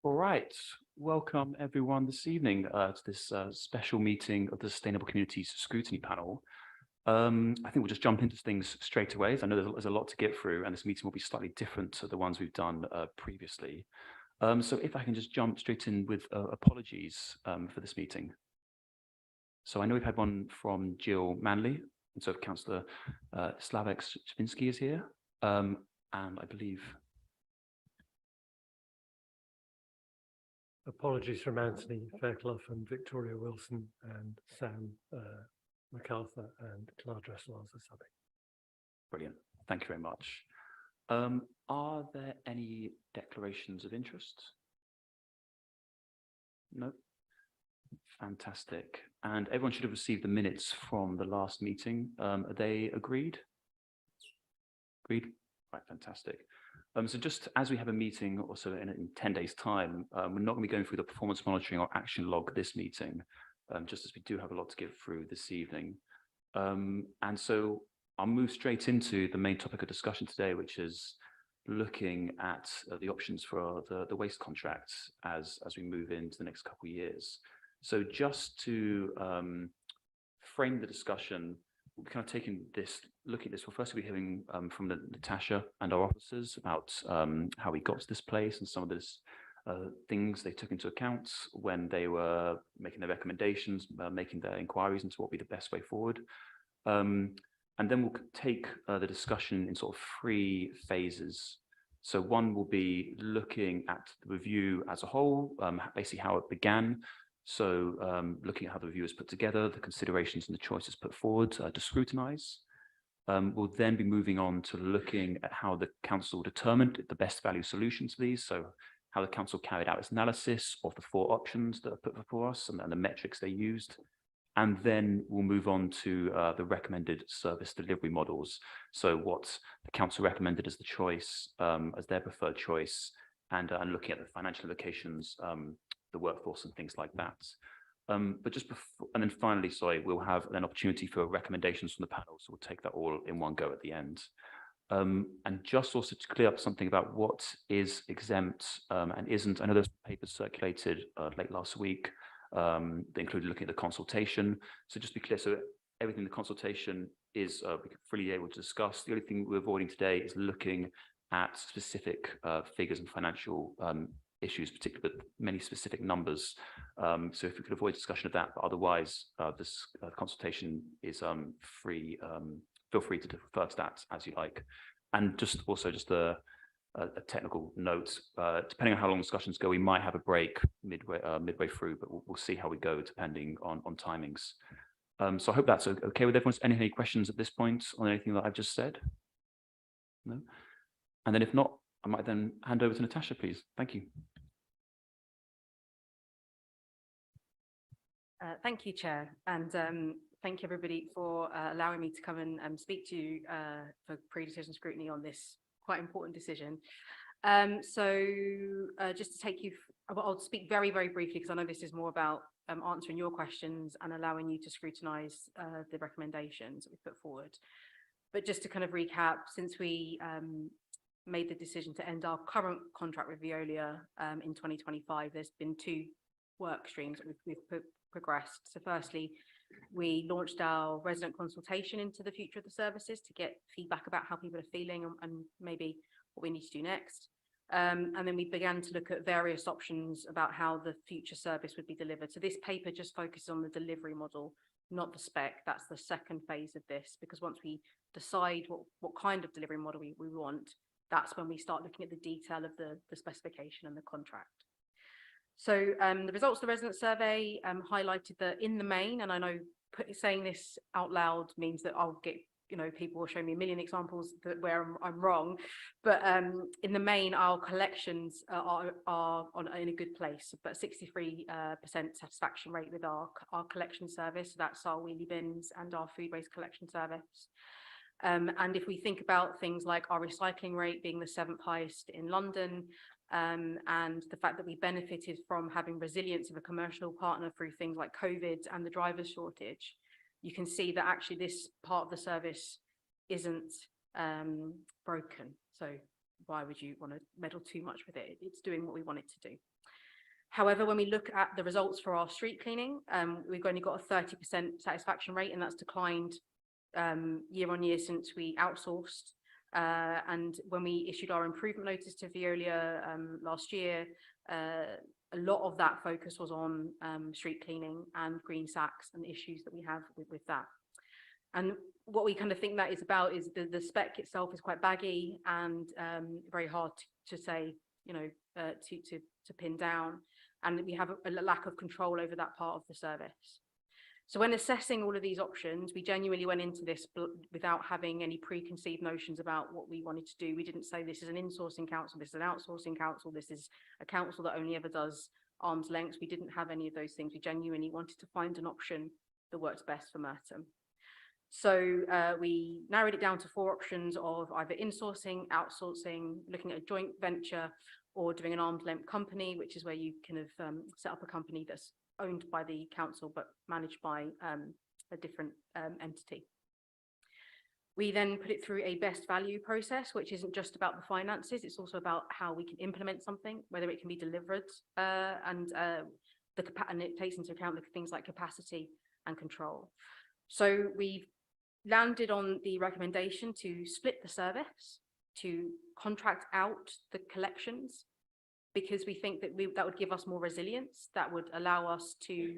All right, welcome everyone this evening to this special meeting of the Sustainable Communities Scrutiny Panel. I think we'll just jump into things straight away. I know there's a lot to get through, and this meeting will be slightly different to the ones we've done previously. So if I can just jump straight in with apologies for this meeting. So I know we've had one from Jill Manley, and so Councillor Slavek Svinsky is here, and I believe. Apologies from Anthony Fairclough and Victoria Wilson and Sam MacArthur and Clara Dressel as a subbing. Brilliant. Thank you very much. Are there any declarations of interest? No? Fantastic. And everyone should have received the minutes from the last meeting. Are they agreed? Agreed? Right, fantastic. So just as we have a meeting also in 10 days' time, we're not going to be going through the performance monitoring or action log this meeting, just as we do have a lot to get through this evening. And so I'll move straight into the main topic of discussion today, which is looking at the options for the waste contracts as we move into the next couple of years. So just to frame the discussion, we're kind of taking this, looking at this. Well, first we'll be hearing from Natasha and our officers about how we got to this place and some of this things they took into account when they were making their recommendations, making their inquiries into what would be the best way forward. And then we'll take the discussion in sort of 3 phases. So one will be looking at the review as a whole, basically how it began. So looking at how the review is put together, the considerations and the choices put forward to scrutinize. We'll then be moving on to looking at how the council determined the best value solutions for these. So how the council carried out its analysis of the 4 options that are put before us and the metrics they used. And then we'll move on to the recommended service delivery models. So what the council recommended as the choice, as their preferred choice, and looking at the financial implications, the workforce and things like that. But just before, and then finally, sorry, we'll have an opportunity for recommendations from the panel. So we'll take that all in one go at the end. And just also to clear up something about what is exempt and isn't. I know there's papers circulated late last week. They included looking at the consultation. So just to be clear, so everything in the consultation is we can freely able to discuss. The only thing we're avoiding today is looking at specific figures and financial issues, particularly with many specific numbers. So if we could avoid discussion of that, but otherwise this consultation is free. Feel free to refer to that as you like. And just also just a technical note, depending on how long discussions go, we might have a break midway through, but we'll see how we go depending on timings. So I hope that's okay with everyone. Any questions at this point on anything that I've just said? No? And then if not, I might then hand over to Natasha, please. Thank you. Thank you, Chair, and thank you everybody for allowing me to come and speak to you for pre-decision scrutiny on this quite important decision. So just to take you, I'll speak very, very briefly because I know this is more about answering your questions and allowing you to scrutinise the recommendations that we put forward. But just to kind of recap, since we made the decision to end our current contract with Veolia in 2025, there's been 2 work streams that we've progressed. So firstly, we launched our resident consultation into the future of the services to get feedback about how people are feeling and maybe what we need to do next. And then we began to look at various options about how the future service would be delivered. So this paper just focuses on the delivery model, not the spec. That's the second phase of this, because once we decide what kind of delivery model we want, that's when we start looking at the detail of the specification and the contract. So the results of the resident survey highlighted that in the main, and I know saying this out loud means that I'll get, people will show me a million examples where I'm wrong, but in the main, our collections are in a good place, but 63% satisfaction rate with our collection service. That's our wheelie bins and our food waste collection service. And if we think about things like our recycling rate being the 7th highest in London, and the fact that we benefited from having resilience of a commercial partner through things like COVID and the driver shortage, you can see that actually this part of the service isn't broken. So why would you want to meddle too much with it? It's doing what we want it to do. However, when we look at the results for our street cleaning, we've only got a 30% satisfaction rate, and that's declined year on year since we outsourced. And when we issued our improvement notice to Veolia last year, a lot of that focus was on street cleaning and green sacks and issues that we have with that. And what we kind of think that is about is the spec itself is quite baggy and very hard to say, to pin down. And we have a lack of control over that part of the service. So when assessing all of these options, we genuinely went into this without having any preconceived notions about what we wanted to do. We didn't say this is an insourcing council, this is an outsourcing council, this is a council that only ever does arm's length. We didn't have any of those things. We genuinely wanted to find an option that works best for Merton. So we narrowed it down to 4 options of either insourcing, outsourcing, looking at a joint venture, or doing an arm's length company, which is where you kind of set up a company that's owned by the council but managed by a different entity. We then put it through a best value process, which isn't just about the finances, it's also about how we can implement something, whether it can be delivered, and it takes into account things like capacity and control. So we've landed on the recommendation to split the service, to contract out the collections, because we think that that would give us more resilience, that would allow us to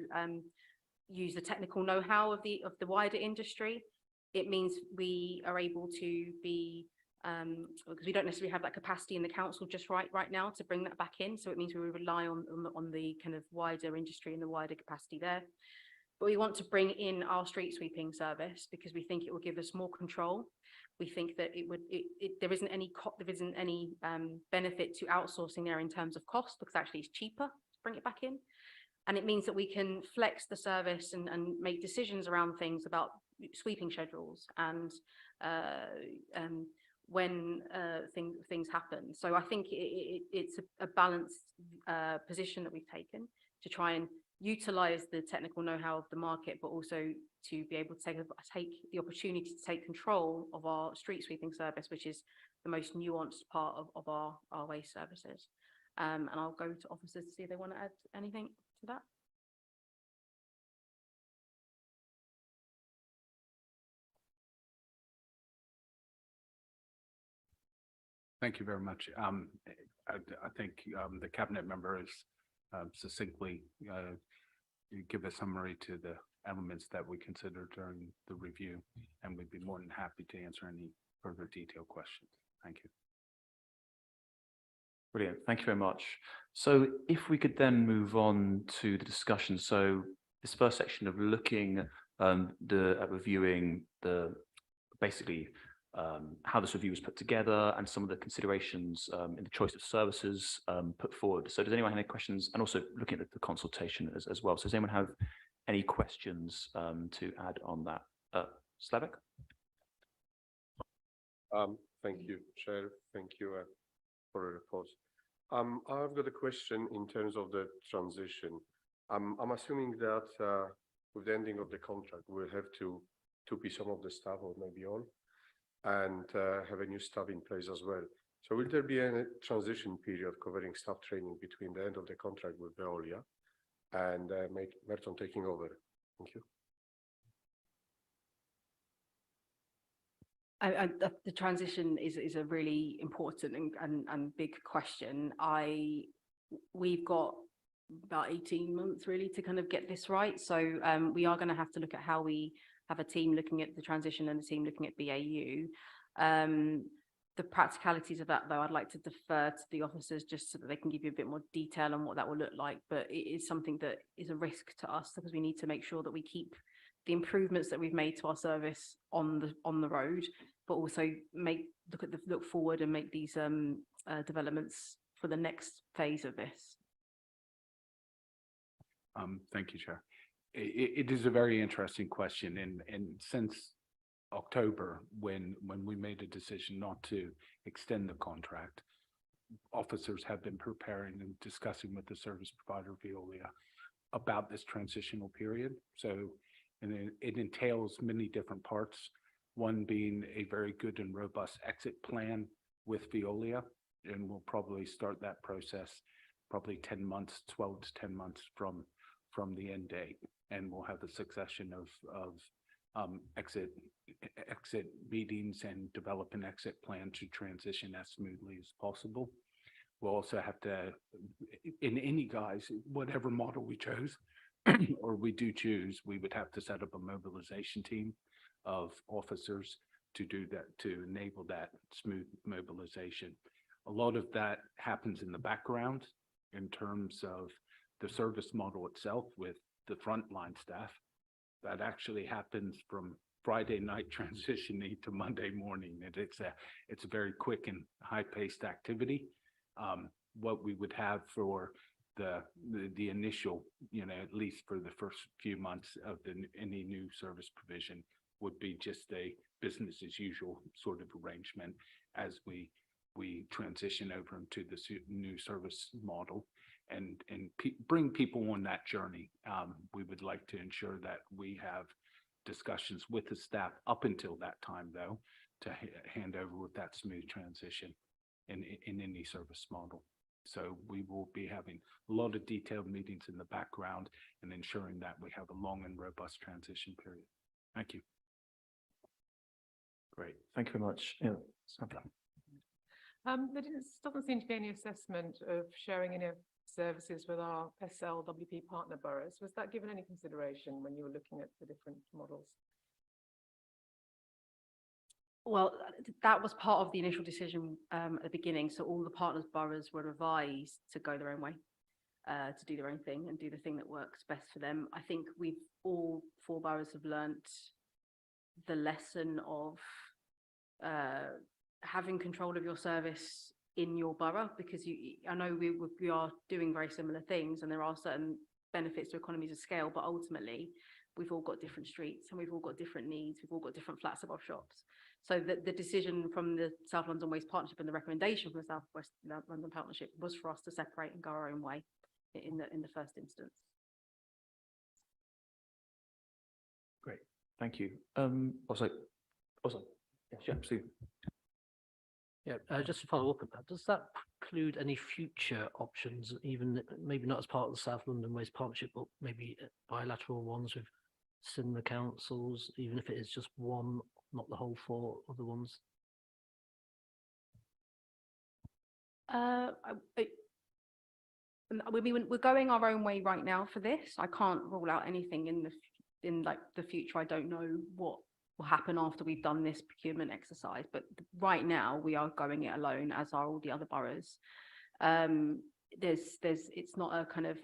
use the technical know-how of the wider industry. It means we are able to be, because we don't necessarily have that capacity in the council just right now to bring that back in. So it means we rely on the kind of wider industry and the wider capacity there. But we want to bring in our street sweeping service because we think it will give us more control. We think that there isn't any benefit to outsourcing there in terms of cost, because actually it's cheaper to bring it back in. And it means that we can flex the service and make decisions around things about sweeping schedules and when things happen. So I think it's a balanced position that we've taken to try and utilize the technical know-how of the market, but also to be able to take the opportunity to take control of our street sweeping service, which is the most nuanced part of our waste services. And I'll go to officers to see if they want to add anything to that. Thank you very much. I think the cabinet member is succinctly give a summary to the elements that we considered during the review, and we'd be more than happy to answer any further detailed questions. Thank you. Brilliant. Thank you very much. So if we could then move on to the discussion. So this first section of looking at reviewing basically how this review was put together and some of the considerations in the choice of services put forward. So does anyone have any questions? And also looking at the consultation as well. So does anyone have any questions to add on that? Slavik? Thank you, Chair. Thank you for the report. I've got a question in terms of the transition. I'm assuming that with the ending of the contract, we'll have to be some of the staff or maybe on, and have a new staff in place as well. So will there be any transition period covering staff training between the end of the contract with Veolia and Merton taking over? Thank you. The transition is a really important and big question. We've got about 18 months really to kind of get this right. So we are going to have to look at how we have a team looking at the transition and a team looking at BAU. The practicalities of that, though, I'd like to defer to the officers just so that they can give you a bit more detail on what that will look like. But it is something that is a risk to us because we need to make sure that we keep the improvements that we've made to our service on the road, but also look forward and make these developments for the next phase of this. Thank you, Chair. It is a very interesting question, and since October, when we made a decision not to extend the contract, officers have been preparing and discussing with the service provider Veolia about this transitional period. So, and it entails many different parts. One being a very good and robust exit plan with Veolia, we'll probably start that process probably 10 months, 12 to 10 months from the end date. And we'll have a succession of exit meetings and develop an exit plan to transition as smoothly as possible. We'll also have to, in any guise, whatever model we chose, or we do choose, we would have to set up a mobilization team of officers to do that, to enable that smooth mobilization. A lot of that happens in the background in terms of the service model itself with the frontline staff. That actually happens from Friday night transitioning to Monday morning. And it's a very quick and high-paced activity. What we would have for the initial, at least for the first few months of any new service provision, would be just a business as usual sort of arrangement as we transition over into the new service model and bring people on that journey. We would like to ensure that we have discussions with the staff up until that time, though, to hand over with that smooth transition in any service model. So we will be having a lot of detailed meetings in the background and ensuring that we have a long and robust transition period. Thank you. Great. Thank you very much. Yeah, Samantha. There doesn't seem to be any assessment of sharing any services with our SLWP partner boroughs. Was that given any consideration when you were looking at the different models? Well, that was part of the initial decision at the beginning. So all the partners boroughs were advised to go their own way, to do their own thing and do the thing that works best for them. I think all 4 boroughs have learnt the lesson of having control of your service in your borough, because I know we are doing very similar things and there are certain benefits to economies of scale, but ultimately we've all got different streets and we've all got different needs, we've all got different flats above shops. So the decision from the South London Waste Partnership and the recommendation from the South West London Partnership was for us to separate and go our own way in the first instance. Great, thank you. Also, yes, yeah, Steve. Yeah, just to follow up on that, does that preclude any future options, even maybe not as part of the South London Waste Partnership, but maybe bilateral ones with similar councils, even if it is just one, not the whole 4 other ones? We're going our own way right now for this. I can't rule out anything in the future. I don't know what will happen after we've done this procurement exercise, but right now we are going it alone, as are all the other boroughs. It's not a kind of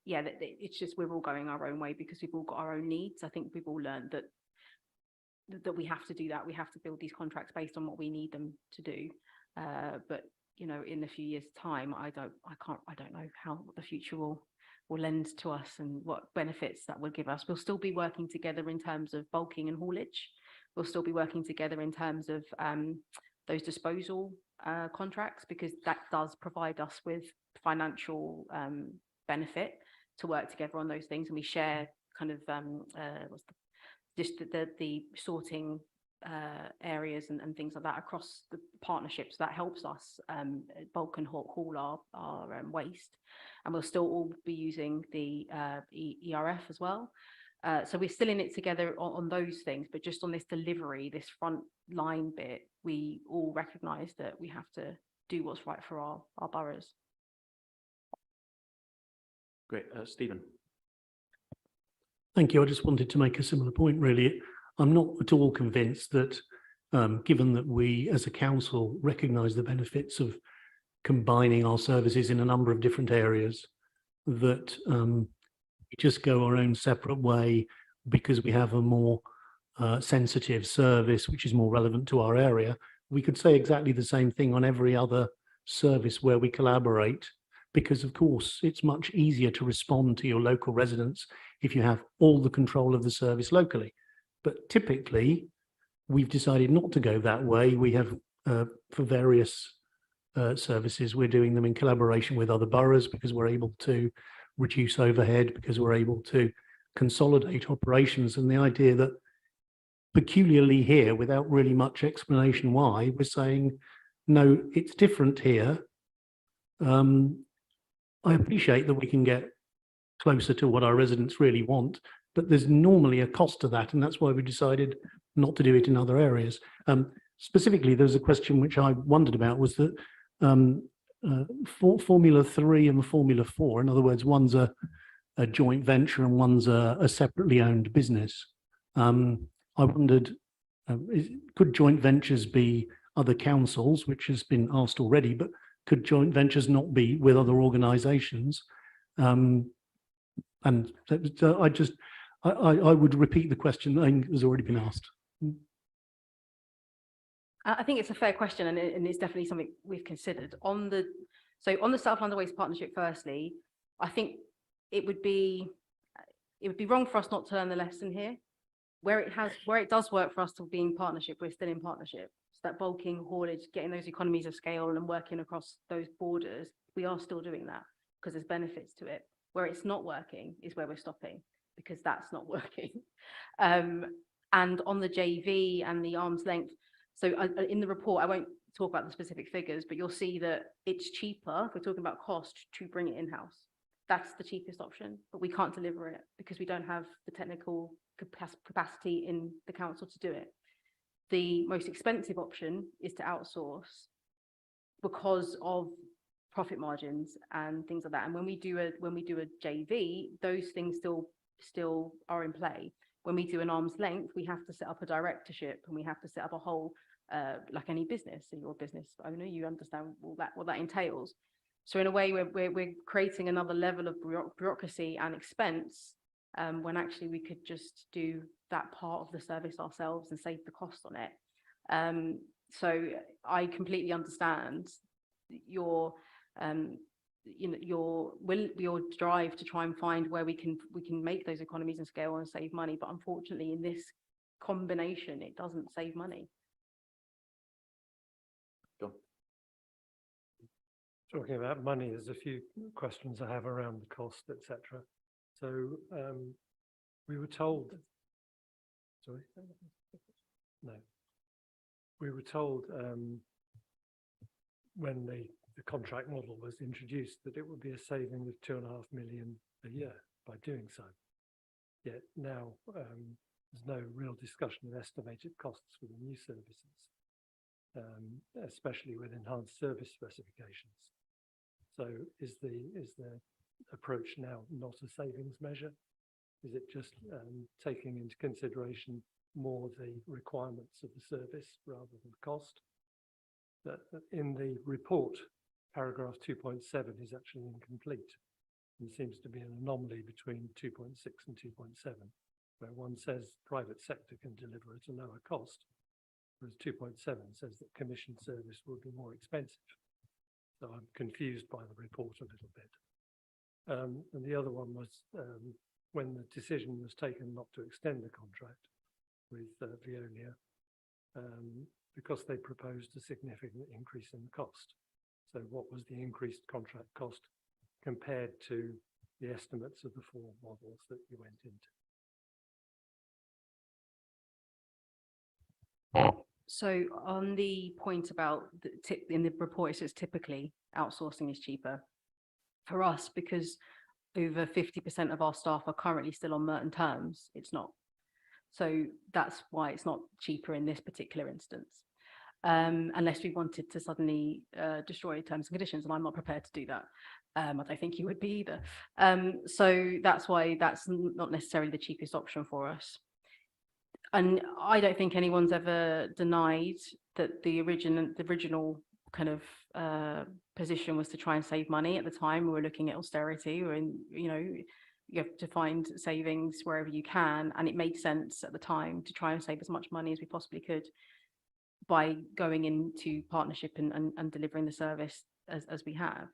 it's just we're all going our own way because we've all got our own needs. I think we've all learned that we have to do that. We have to build these contracts based on what we need them to do. But in a few years' time, I don't know how the future will lend to us and what benefits that will give us. We'll still be working together in terms of bulking and haulage. We'll still be working together in terms of those disposal contracts, because that does provide us with financial benefit to work together on those things. And we share kind of the sorting areas and things like that across the partnerships. That helps us bulk and haul our waste. And we'll still all be using the ERF as well. So we're still in it together on those things, but just on this delivery, this front line bit, we all recognise that we have to do what's right for our boroughs. Great, Stephen. Thank you. I just wanted to make a similar point, really. I'm not at all convinced that, given that we as a council recognise the benefits of combining our services in a number of different areas, that we just go our own separate way because we have a more sensitive service, which is more relevant to our area. We could say exactly the same thing on every other service where we collaborate, because of course it's much easier to respond to your local residents if you have all the control of the service locally. But typically we've decided not to go that way. We have for various services, we're doing them in collaboration with other boroughs because we're able to reduce overhead, because we're able to consolidate operations. And the idea that peculiarly here, without really much explanation why, we're saying no, it's different here. I appreciate that we can get closer to what our residents really want, but there's normally a cost to that, and that's why we decided not to do it in other areas. Specifically, there's a question which I wondered about, was that for Formula 3 and Formula 4, in other words, one's a joint venture and one's a separately owned business. I wondered, could joint ventures be other councils, which has been asked already, but could joint ventures not be with other organisations? And I would repeat the question that has already been asked. I think it's a fair question, and it's definitely something we've considered. On the South London Waste Partnership, firstly, I think it would be wrong for us not to learn the lesson here. Where it does work for us to be in partnership, we're still in partnership. So that bulking, haulage, getting those economies of scale and working across those borders, we are still doing that because there's benefits to it. Where it's not working is where we're stopping, because that's not working. And on the JV and the arm's length, so in the report, I won't talk about the specific figures, but you'll see that it's cheaper, if we're talking about cost, to bring it in-house. That's the cheapest option, but we can't deliver it because we don't have the technical capacity in the council to do it. The most expensive option is to outsource because of profit margins and things like that. And when we do a JV, those things still are in play. When we do an arm's length, we have to set up a directorship and we have to set up a whole, like any business. So you're a business owner, you understand what that entails. So in a way, we're creating another level of bureaucracy and expense, when actually we could just do that part of the service ourselves and save the cost on it. So I completely understand your your drive to try and find where we can make those economies of scale and save money, but unfortunately in this combination it doesn't save money. Talking about money, there's a few questions I have around the cost, etc. So we were told, sorry, no, we were told when the contract model was introduced that it would be a saving of £2.5 million a year by doing so. Yet now there's no real discussion of estimated costs for the new services, especially with enhanced service specifications. So is the approach now not a savings measure? Is it just taking into consideration more the requirements of the service rather than the cost? That in the report, paragraph 2.7 is actually incomplete. There seems to be an anomaly between 2.6 and 2.7, where one says private sector can deliver at a lower cost, whereas 2.7 says that commissioned service will be more expensive. So I'm confused by the report a little bit. And the other one was when the decision was taken not to extend the contract with Veolia, because they proposed a significant increase in the cost. So what was the increased contract cost compared to the estimates of the four models that you went into? So on the point about in the report, it says typically outsourcing is cheaper for us because over 50% of our staff are currently still on Merton terms. It's not. So that's why it's not cheaper in this particular instance. Unless we wanted to suddenly destroy terms and conditions, and I'm not prepared to do that. I don't think you would be either. So that's why that's not necessarily the cheapest option for us. And I don't think anyone's ever denied that the original kind of position was to try and save money. At the time, we were looking at austerity, or you have to find savings wherever you can, and it made sense at the time to try and save as much money as we possibly could by going into partnership and delivering the service as we have.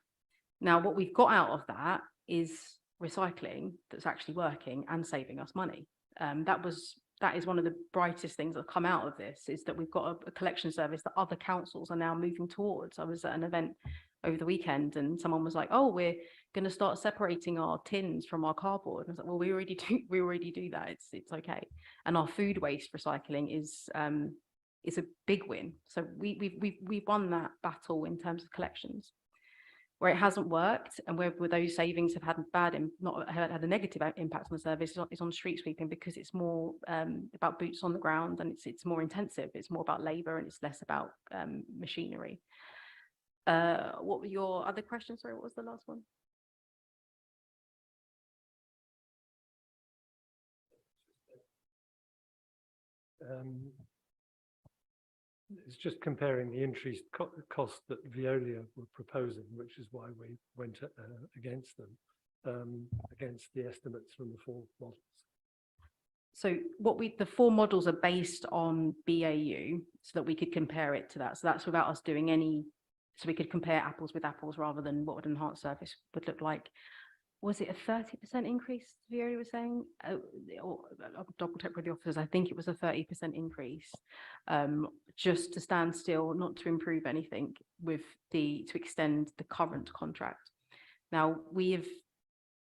Now, what we've got out of that is recycling that's actually working and saving us money. That is one of the brightest things that come out of this, is that we've got a collection service that other councils are now moving towards. I was at an event over the weekend and someone was like, oh, we're going to start separating our tins from our cardboard. And I was like, well, we already do that. It's okay. And our food waste recycling is is a big win. So we won that battle in terms of collections. Where it hasn't worked and where those savings have had not had a negative impact on the service is on street sweeping, because it's more about boots on the ground, and it's more intensive. It's more about labour and it's less about machinery. What were your other questions? Sorry, what was the last one? It's just comparing the increased cost that Veolia were proposing, which is why we went against them, against the estimates from the 4 models. So the 4 models are based on BAU, so that we could compare it to that. So that's without us doing any, so we could compare apples with apples rather than what would an enhanced service would look like. Was it a 30% increase, Veolia was saying? I'll double check with the officers. I think it was a 30% increase, just to stand still, not to improve anything to extend the current contract. Now, we have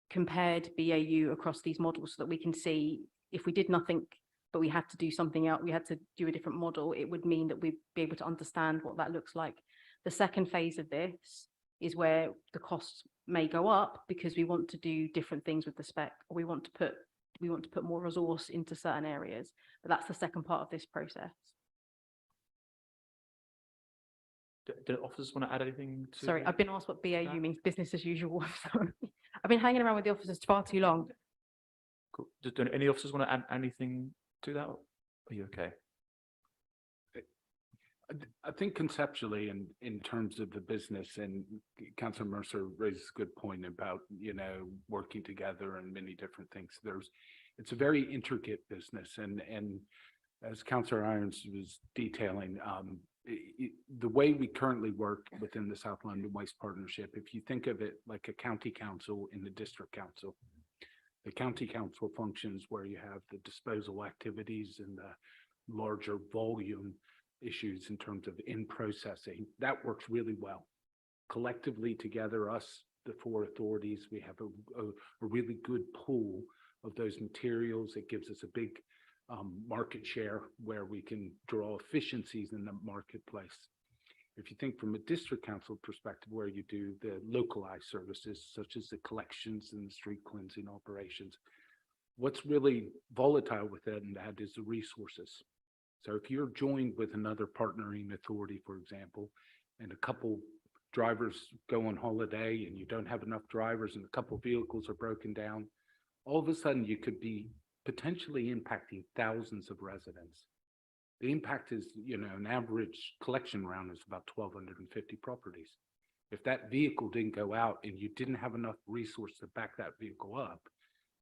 compared BAU across these models so that we can see if we did nothing, but we had to do something else, we had to do a different model, it would mean that we'd be able to understand what that looks like. The second phase of this is where the costs may go up because we want to do different things with the spec, or we want to put more resource into certain areas. But that's the second part of this process. Do officers want to add anything to? Sorry, I've been asked what BAU means, business as usual. I've been hanging around with the officers far too long. Cool. Do any officers want to add anything to that? Or are you okay? I think conceptually, in terms of the business, and Councillor Mercer raises a good point about, working together and many different things. It's a very intricate business, and as Councillor Irons was detailing, the way we currently work within the South London Waste Partnership, if you think of it like a county council in the district council, the county council functions where you have the disposal activities and the larger volume issues in terms of in processing. That works really well. Collectively together, us, the 4 authorities, we have a really good pool of those materials. It gives us a big market share where we can draw efficiencies in the marketplace. If you think from a district council perspective, where you do the localized services, such as the collections and the street cleansing operations, what's really volatile within that is the resources. So if you're joined with another partnering authority, for example, and a couple drivers go on holiday and you don't have enough drivers and a couple vehicles are broken down, all of a sudden you could be potentially impacting thousands of residents. The impact is, an average collection round is about 1,250 properties. If that vehicle didn't go out and you didn't have enough resource to back that vehicle up,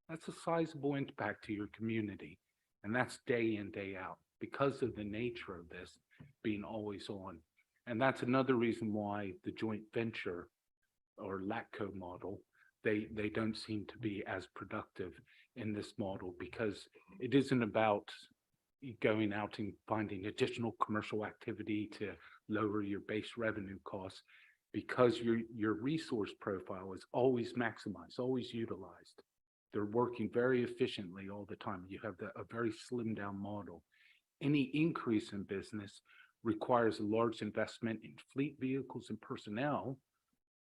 that's a sizable impact to your community. And that's day in, day out, because of the nature of this being always on. And that's another reason why the joint venture or LATCO model, they don't seem to be as productive in this model, because it isn't about going out and finding additional commercial activity to lower your base revenue costs, because your resource profile is always maximized, always utilized. They're working very efficiently all the time. You have a very slimmed down model. Any increase in business requires a large investment in fleet vehicles and personnel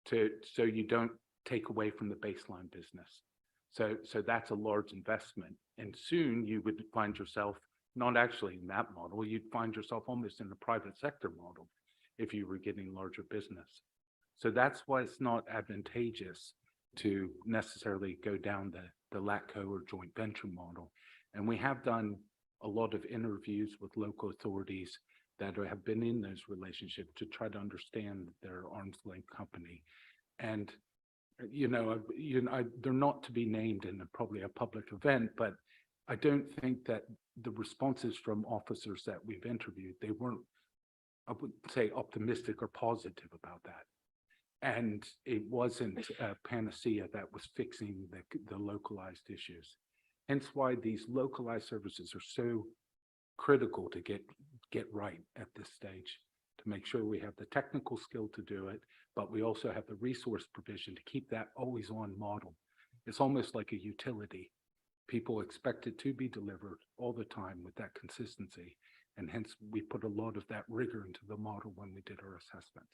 so you don't take away from the baseline business. So that's a large investment. And soon you would find yourself not actually in that model, you'd find yourself almost in the private sector model if you were getting larger business. So that's why it's not advantageous to necessarily go down the LATCO or joint venture model. And we have done a lot of interviews with local authorities that have been in those relationships to try to understand their arm's length company. And, they're not to be named in probably a public event, but I don't think that the responses from officers that we've interviewed, they weren't, I wouldn't say optimistic or positive about that. And it wasn't a panacea that was fixing the localized issues. Hence why these localized services are so critical to get right at this stage, to make sure we have the technical skill to do it, but we also have the resource provision to keep that always on model. It's almost like a utility. People expect it to be delivered all the time with that consistency. And hence, we put a lot of that rigor into the model when we did our assessments.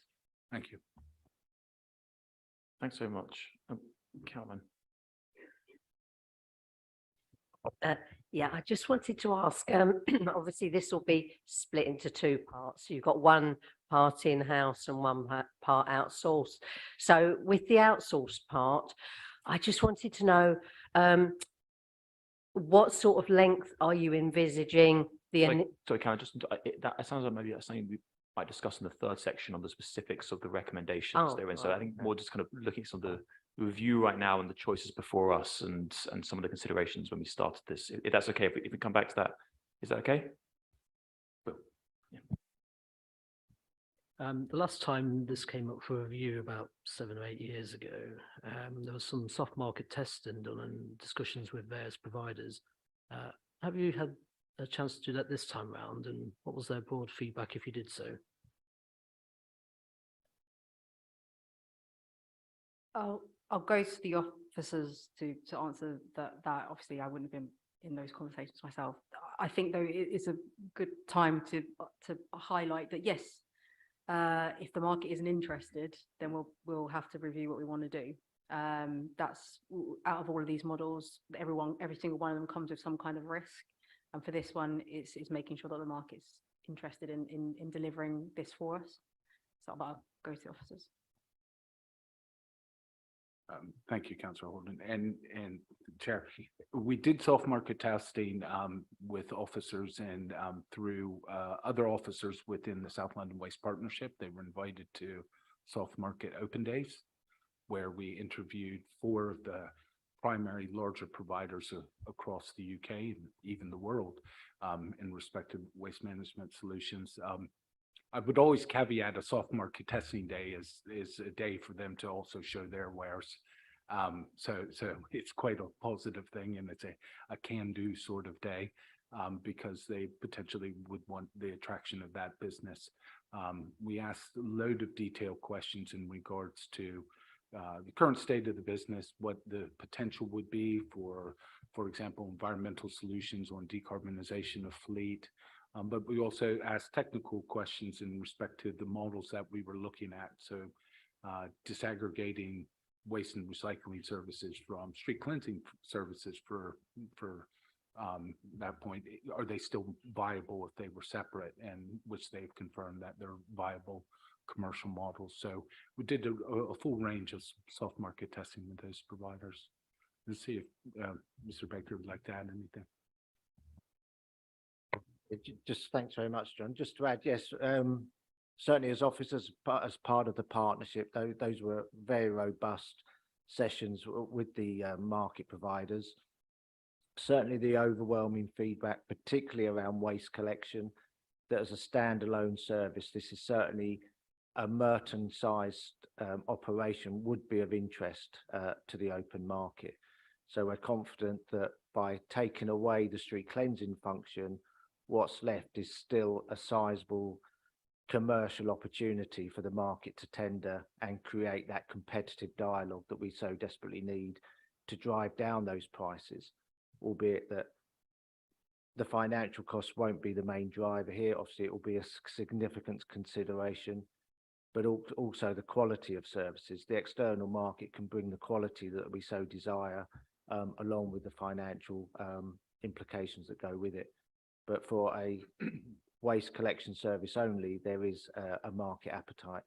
Thank you. Thanks very much. Caroline. Yeah, I just wanted to ask, obviously this will be split into two parts. You've got one part in-house and one part outsourced. So with the outsourced part, I just wanted to know what sort of length are you envisaging Sorry, Karen, just that sounds like maybe that's something we might discuss in the third section on the specifics of the recommendations therein. So I think more just kind of looking at some of the review right now and the choices before us and some of the considerations when we started this. If that's okay, if we come back to that, is that okay? But, yeah. The last time this came up for review about 7 or 8 years ago, there was some soft market testing done and discussions with various providers. Have you had a chance to do that this time round, and what was their broad feedback if you did so? I'll go to the officers to answer that. Obviously, I wouldn't have been in those conversations myself. I think though it's a good time to highlight that yes, if the market isn't interested, then we'll have to review what we want to do. That's out of all of these models, every single one of them comes with some kind of risk, and for this one, it's making sure that the market's interested in delivering this for us. So I'll go to the officers. Thank you, Councillor Holden. And Chair, we did soft market testing with officers and through other officers within the South London Waste Partnership. They were invited to soft market open days, where we interviewed 4 of the primary larger providers across the UK and even the world in respect to waste management solutions. I would always caveat a soft market testing day is a day for them to also show their wares. So it's quite a positive thing, and it's a can-do sort of day because they potentially would want the attraction of that business. We asked a load of detailed questions in regards to the current state of the business, what the potential would be for example, environmental solutions on decarbonization of fleet. But we also asked technical questions in respect to the models that we were looking at. So disaggregating waste and recycling services from street cleansing services for that point, are they still viable if they were separate, and which they've confirmed that they're viable commercial models. So we did a full range of soft market testing with those providers. Let's see if Mr. Baker would like to add anything. Just thanks very much, John. Just to add, yes, certainly as officers, as part of the partnership, those were very robust sessions with the market providers. Certainly the overwhelming feedback, particularly around waste collection, that as a standalone service, this is certainly a Merton-sized operation would be of interest to the open market. So we're confident that by taking away the street cleansing function, what's left is still a sizable commercial opportunity for the market to tender and create that competitive dialogue that we so desperately need to drive down those prices, albeit that the financial cost won't be the main driver here. Obviously, it will be a significant consideration, but also the quality of services. The external market can bring the quality that we so desire, along with the financial implications that go with it. But for a waste collection service only, there is a market appetite.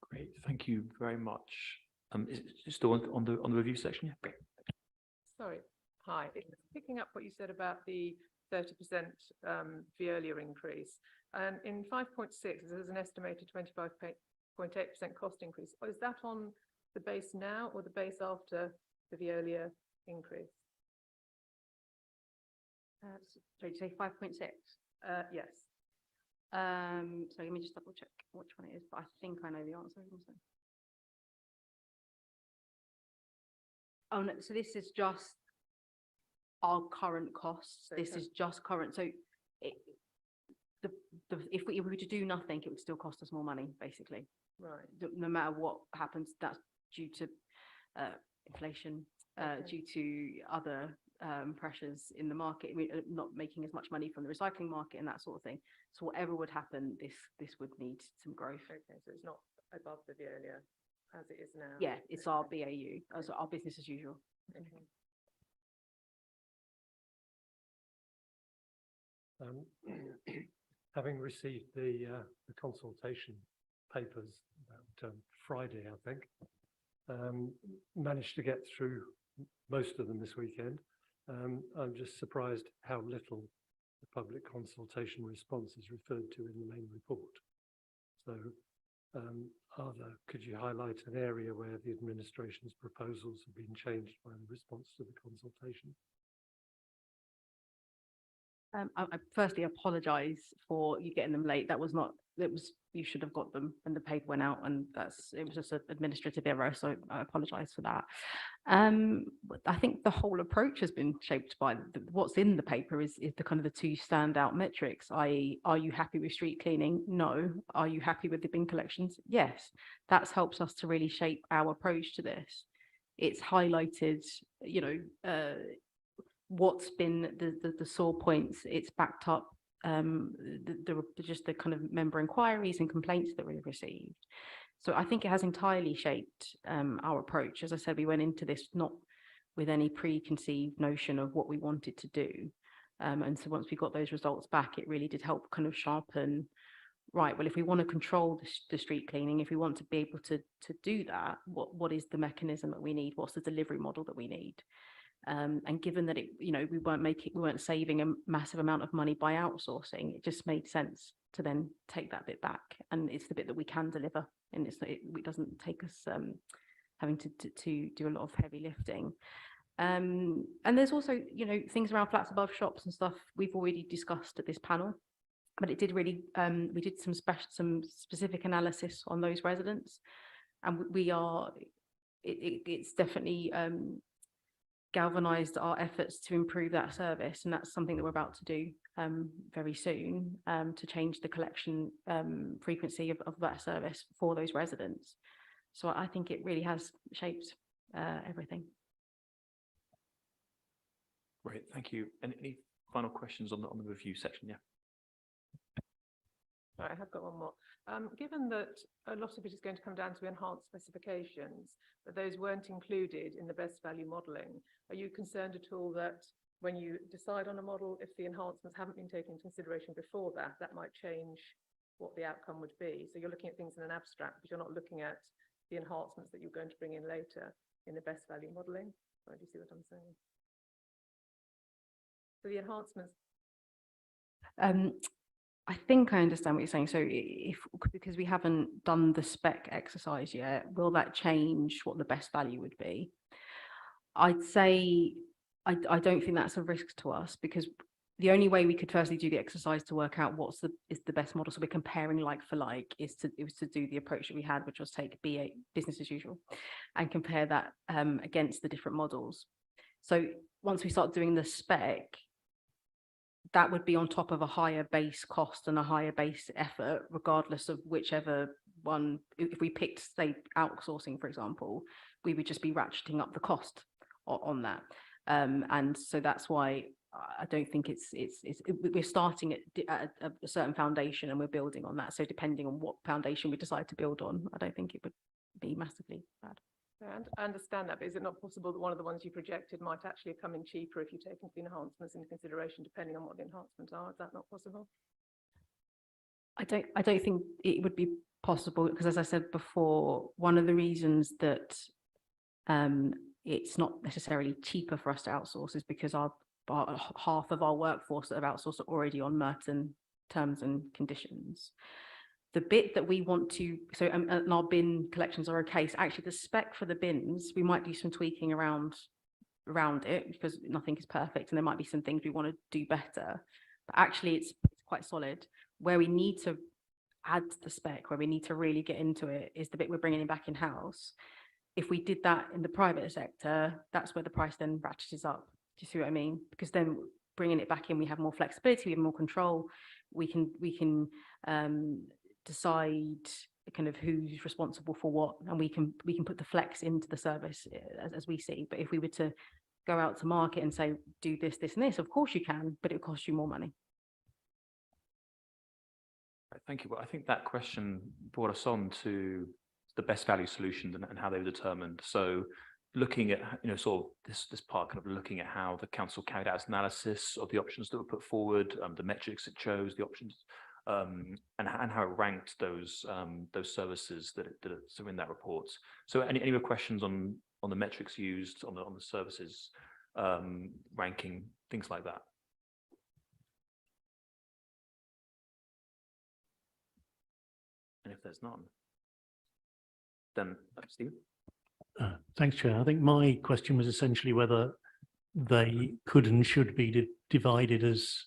Great, thank you very much. Is it still on the review section? Yeah, great. Sorry, hi. Picking up what you said about the 30% the earlier increase, and in 5.6 there's an estimated 25.8% cost increase. Is that on the base now or the base after the earlier increase? So you say 5.6? Yes. So let me just double check which one it is, but I think I know the answer. Oh no, so this is just our current costs. This is just current. So if we were to do nothing, it would still cost us more money, basically. Right. No matter what happens, that's due to inflation, due to other pressures in the market, not making as much money from the recycling market and that sort of thing. So whatever would happen, this would need some growth. Okay, so it's not above the Veolia as it is now. Yeah, it's our Okay. BAU, as our business as usual. Okay. Having received the consultation papers about Friday, I think, managed to get through most of them this weekend. I'm just surprised how little the public consultation response is referred to in the main report. So could you highlight an area where the administration's proposals have been changed by the response to the consultation? I firstly apologise for you getting them late. You should have got them when the paper went out, and it was just an administrative error, so I apologise for that. But I think the whole approach has been shaped by what's in the paper is the kind of the two standout metrics, i.e. are you happy with street cleaning? No. Are you happy with the bin collections? Yes. That helps us to really shape our approach to this. It's highlighted, what's been the sore points. It's backed up just the kind of member inquiries and complaints that we've received. So I think it has entirely shaped our approach. As I said, we went into this not with any preconceived notion of what we wanted to do. And so once we got those results back, it really did help kind of sharpen, right, well, if we want to control the street cleaning, if we want to be able to do that, what is the mechanism that we need? What's the delivery model that we need? And given that we weren't saving a massive amount of money by outsourcing, it just made sense to then take that bit back. And it's the bit that we can deliver, and it doesn't take us having to do a lot of heavy lifting. And there's also things around flats above shops and stuff we've already discussed at this panel, but it did really we did some specific analysis on those residents, and it's definitely galvanized our efforts to improve that service, and that's something that we're about to do very soon, to change the collection frequency of that service for those residents. So I think it really has shaped everything. Great, thank you. Any final questions on the review section? Yeah. Right, I have got one more. Given that a lot of it is going to come down to enhanced specifications, but those weren't included in the best value modelling, are you concerned at all that when you decide on a model, if the enhancements haven't been taken into consideration before that might change what the outcome would be? So you're looking at things in an abstract, but you're not looking at the enhancements that you're going to bring in later in the best value modelling. Do you see what I'm saying? So the enhancements. I think I understand what you're saying. So because we haven't done the spec exercise yet, will that change what the best value would be? I'd say I don't think that's a risk to us, because the only way we could firstly do the exercise to work out is the best model, so we're comparing like for like, it was to do the approach that we had, which was take BA business as usual and compare that against the different models. So once we start doing the spec, that would be on top of a higher base cost and a higher base effort, regardless of whichever one. If we picked, say, outsourcing, for example, we would just be ratcheting up the cost on that. And so that's why I don't think we're starting at a certain foundation and we're building on that. So depending on what foundation we decide to build on, I don't think it would be massively bad. And I understand that, but is it not possible that one of the ones you projected might actually come in cheaper if you take the enhancements into consideration, depending on what the enhancements are? Is that not possible? I don't think it would be possible, because as I said before, one of the reasons that it's not necessarily cheaper for us to outsource is because our half of our workforce that have outsourced are already on Merton terms and conditions. The bit that we want to, and our bin collections are okay. So actually the spec for the bins, we might do some tweaking around it, because nothing is perfect and there might be some things we want to do better. But actually it's quite solid. Where we need to add the spec, where we need to really get into it, is the bit we're bringing it back in-house. If we did that in the private sector, that's where the price then ratchets up. Do you see what I mean? Because then bringing it back in, we have more flexibility, we have more control. We can decide kind of who's responsible for what, and we can put the flex into the service as we see. But if we were to go out to market and say, do this, this, and this. Of course you can, but it costs you more money. Right, thank you. Well, I think that question brought us on to the best value solutions and how they were determined. So looking at, sort of this part, kind of looking at how the council carried out its analysis of the options that were put forward, the metrics it chose, the options, and how it ranked those services that are in that report. So any other questions on the metrics used, on the services ranking, things like that? And if there's none, then Stephen. Thanks, Chair. I think my question was essentially whether they could and should be divided as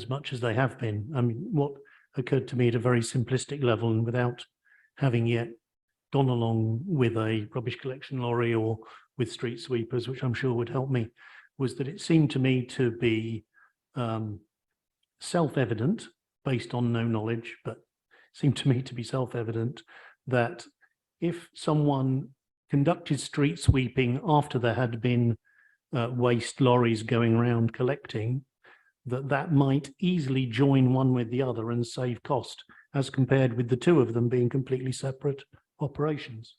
much as they have been. I mean, what occurred to me at a very simplistic level, and without having yet gone along with a rubbish collection lorry or with street sweepers, which I'm sure would help me, was that it seemed to me to be self-evident, based on no knowledge, but seemed to me to be self-evident that if someone conducted street sweeping after there had been waste lorries going around collecting, that might easily join one with the other and save cost, as compared with the two of them being completely separate operations.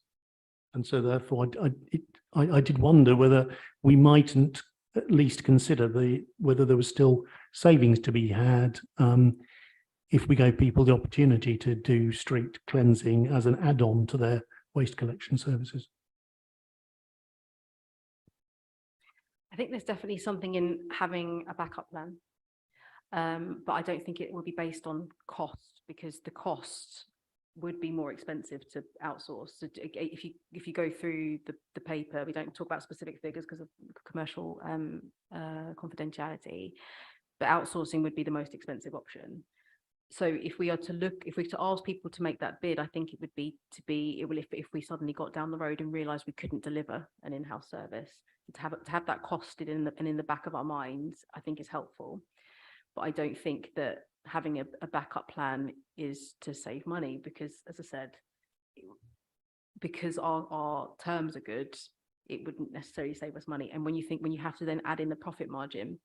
And so therefore I did wonder whether we mightn't at least consider whether there was still savings to be had if we gave people the opportunity to do street cleansing as an add-on to their waste collection services. I think there's definitely something in having a backup plan, but I don't think it will be based on cost, because the cost would be more expensive to outsource. So if you go through the paper, we don't talk about specific figures because of commercial confidentiality, but outsourcing would be the most expensive option. So if we are to ask people to make that bid, I think it would be if we suddenly got down the road and realized we couldn't deliver an in-house service, to have that costed in the back of our minds, I think is helpful. But I don't think that having a backup plan is to save money, because, as I said, because our terms are good, it wouldn't necessarily save us money. And when you have to then add in the profit margin,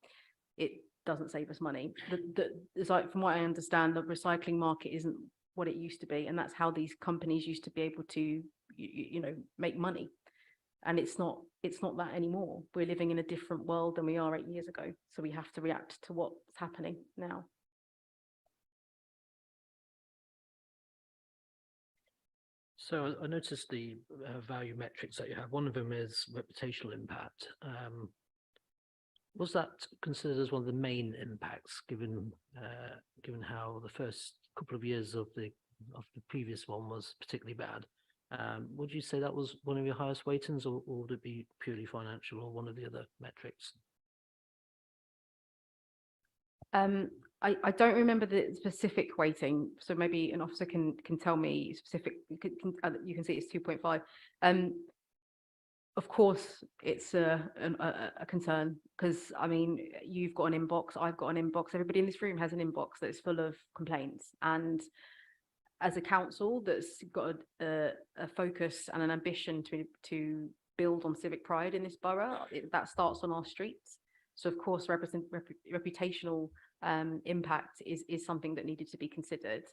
it doesn't save us money. It's like, from what I understand, the recycling market isn't what it used to be, and that's how these companies used to be able to make money. And it's not that anymore. We're living in a different world than we are 8 years ago, so we have to react to what's happening now. So I noticed the value metrics that you have. One of them is reputational impact. Was that considered as one of the main impacts, given how the first couple of years of the previous one was particularly bad? Would you say that was one of your highest weightings, or would it be purely financial, or one of the other metrics? I don't remember the specific weighting, so maybe an officer can tell me specific. You can see it's 2.5. Of course, it's a concern, because I mean, you've got an inbox, I've got an inbox, everybody in this room has an inbox that's full of complaints. And as a council that's got a focus and an ambition to build on civic pride in this borough, that starts on our streets. So of course, reputational impact is something that needed to be considered.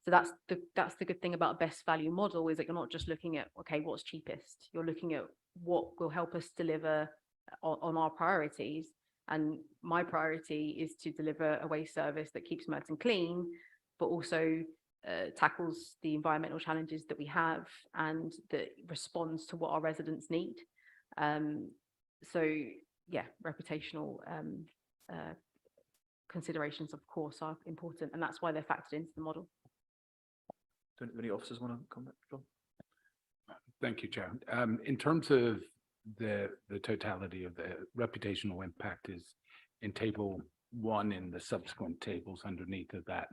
So that's the good thing about a best value model, is that you're not just looking at, okay, what's cheapest. You're looking at what will help us deliver on our priorities. And my priority is to deliver a waste service that keeps Merton clean, but also tackles the environmental challenges that we have and that responds to what our residents need. So yeah, reputational considerations, of course, are important, and that's why they're factored into the model. Do any officers want to comment, John? Thank you, Chair. In terms of the totality of the reputational impact is in table 1 and the subsequent tables underneath of that,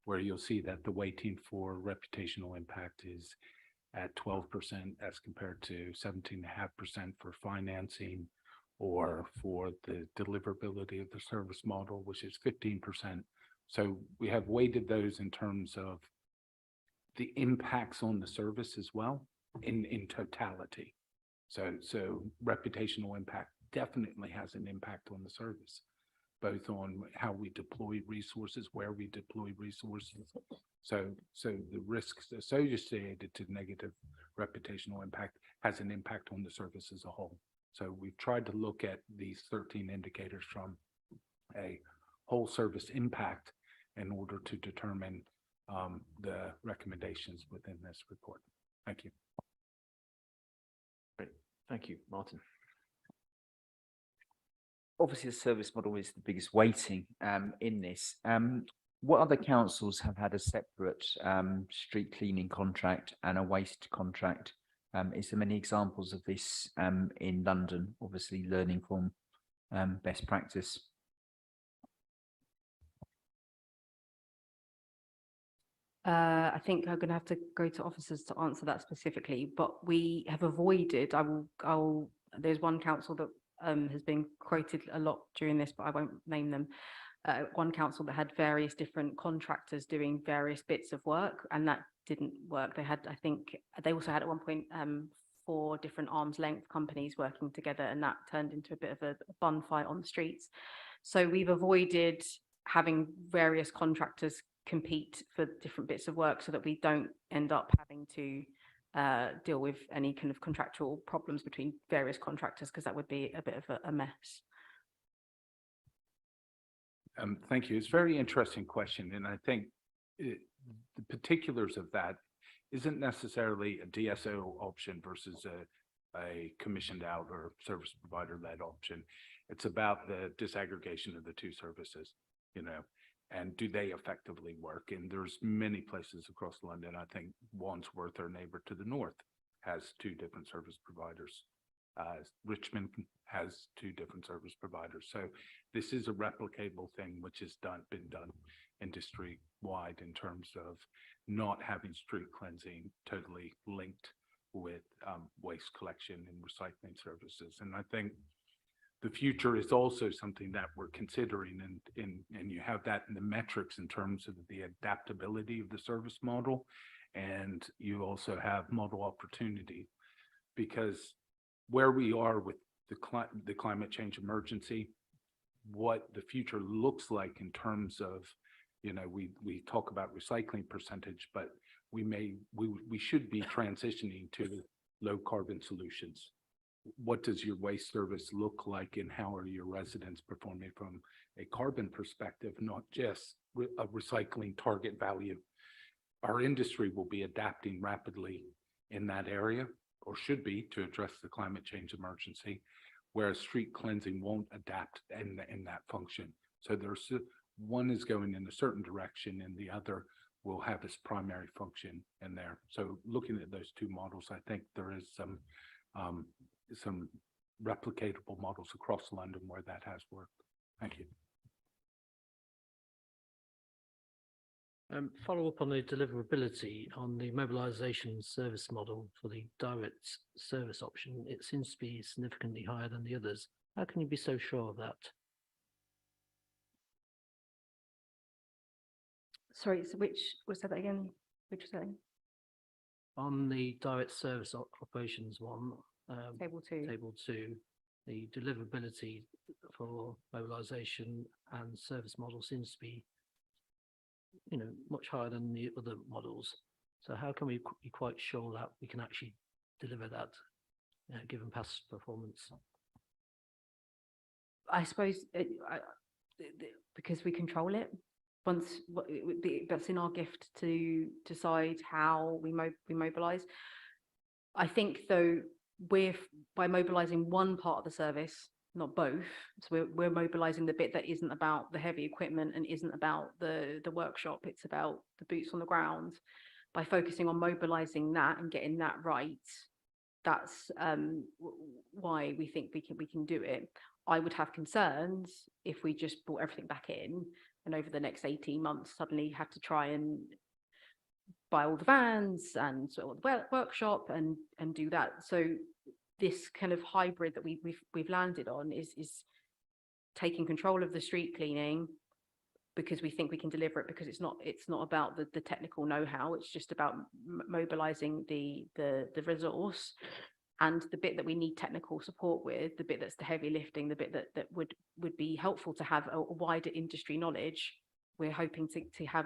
where you'll see that the weighting for reputational impact is at 12% as compared to 17.5% for financing, or for the deliverability of the service model, which is 15%. So we have weighted those in terms of the impacts on the service as well in totality. So reputational impact definitely has an impact on the service, both on how we deploy resources, where we deploy resources. So the risks associated to negative reputational impact has an impact on the service as a whole. So we've tried to look at these 13 indicators from a whole service impact in order to determine the recommendations within this report. Thank you. Great. Thank you, Martin. Obviously, the service model is the biggest weighting in this. What other councils have had a separate street cleaning contract and a waste contract? Is there many examples of this in London, obviously learning from best practice? I think I'm going to have to go to officers to answer that specifically, but we have avoided, there's one council that has been quoted a lot during this, but I won't name them. One council that had various different contractors doing various bits of work, and that didn't work. They had, I think, they also had at one point 4 different arm's length companies working together, and that turned into a bit of a bun fight on the streets. So we've avoided having various contractors compete for different bits of work so that we don't end up having to deal with any kind of contractual problems between various contractors, because that would be a bit of a mess. Thank you. It's a very interesting question. And I think the particulars of that isn't necessarily a DSO option versus a commissioned out or service provider led option. It's about the disaggregation of the two services, and do they effectively work? And there's many places across London. I think Wandsworth, our neighbor to the north, has 2 different service providers. Richmond has 2 different service providers. So this is a replicable thing which has been done industry wide in terms of not having street cleansing totally linked with waste collection and recycling services. And I think the future is also something that we're considering, and you have that in the metrics in terms of the adaptability of the service model, and you also have model opportunity, because where we are with the climate change emergency, what the future looks like in terms of, we talk about recycling percentage, but we should be transitioning to low carbon solutions. What does your waste service look like, and how are your residents performing from a carbon perspective, not just a recycling target value? Our industry will be adapting rapidly in that area, or should be, to address the climate change emergency, whereas street cleansing won't adapt in that function. So there's one is going in a certain direction, and the other will have its primary function in there. So looking at those 2 models, I think there is some replicatable models across London where that has worked. Thank you. Follow up on the deliverability on the mobilisation service model for the direct service option. It seems to be significantly higher than the others. How can you be so sure of that? Sorry, so was that again? Which was that? On the direct service operations one, Table 2. Table 2, the deliverability for mobilisation and service model seems to be, much higher than the other models. So how can we be quite sure that we can actually deliver that, given past performance? I suppose because we control it. That's in our gift to decide how we mobilise. I think though, by mobilising one part of the service, not both, so we're mobilising the bit that isn't about the heavy equipment and isn't about the workshop, it's about the boots on the ground. By focusing on mobilising that and getting that right, that's why we think we can do it. I would have concerns if we just brought everything back in and over the next 18 months suddenly had to try and buy all the vans and sort of the workshop and do that. So this kind of hybrid that we've landed on is taking control of the street cleaning because we think we can deliver it, because it's not about the technical know-how, it's just about mobilizing the resource, And the bit that we need technical support with, the bit that's the heavy lifting, the bit that would be helpful to have a wider industry knowledge, we're hoping to have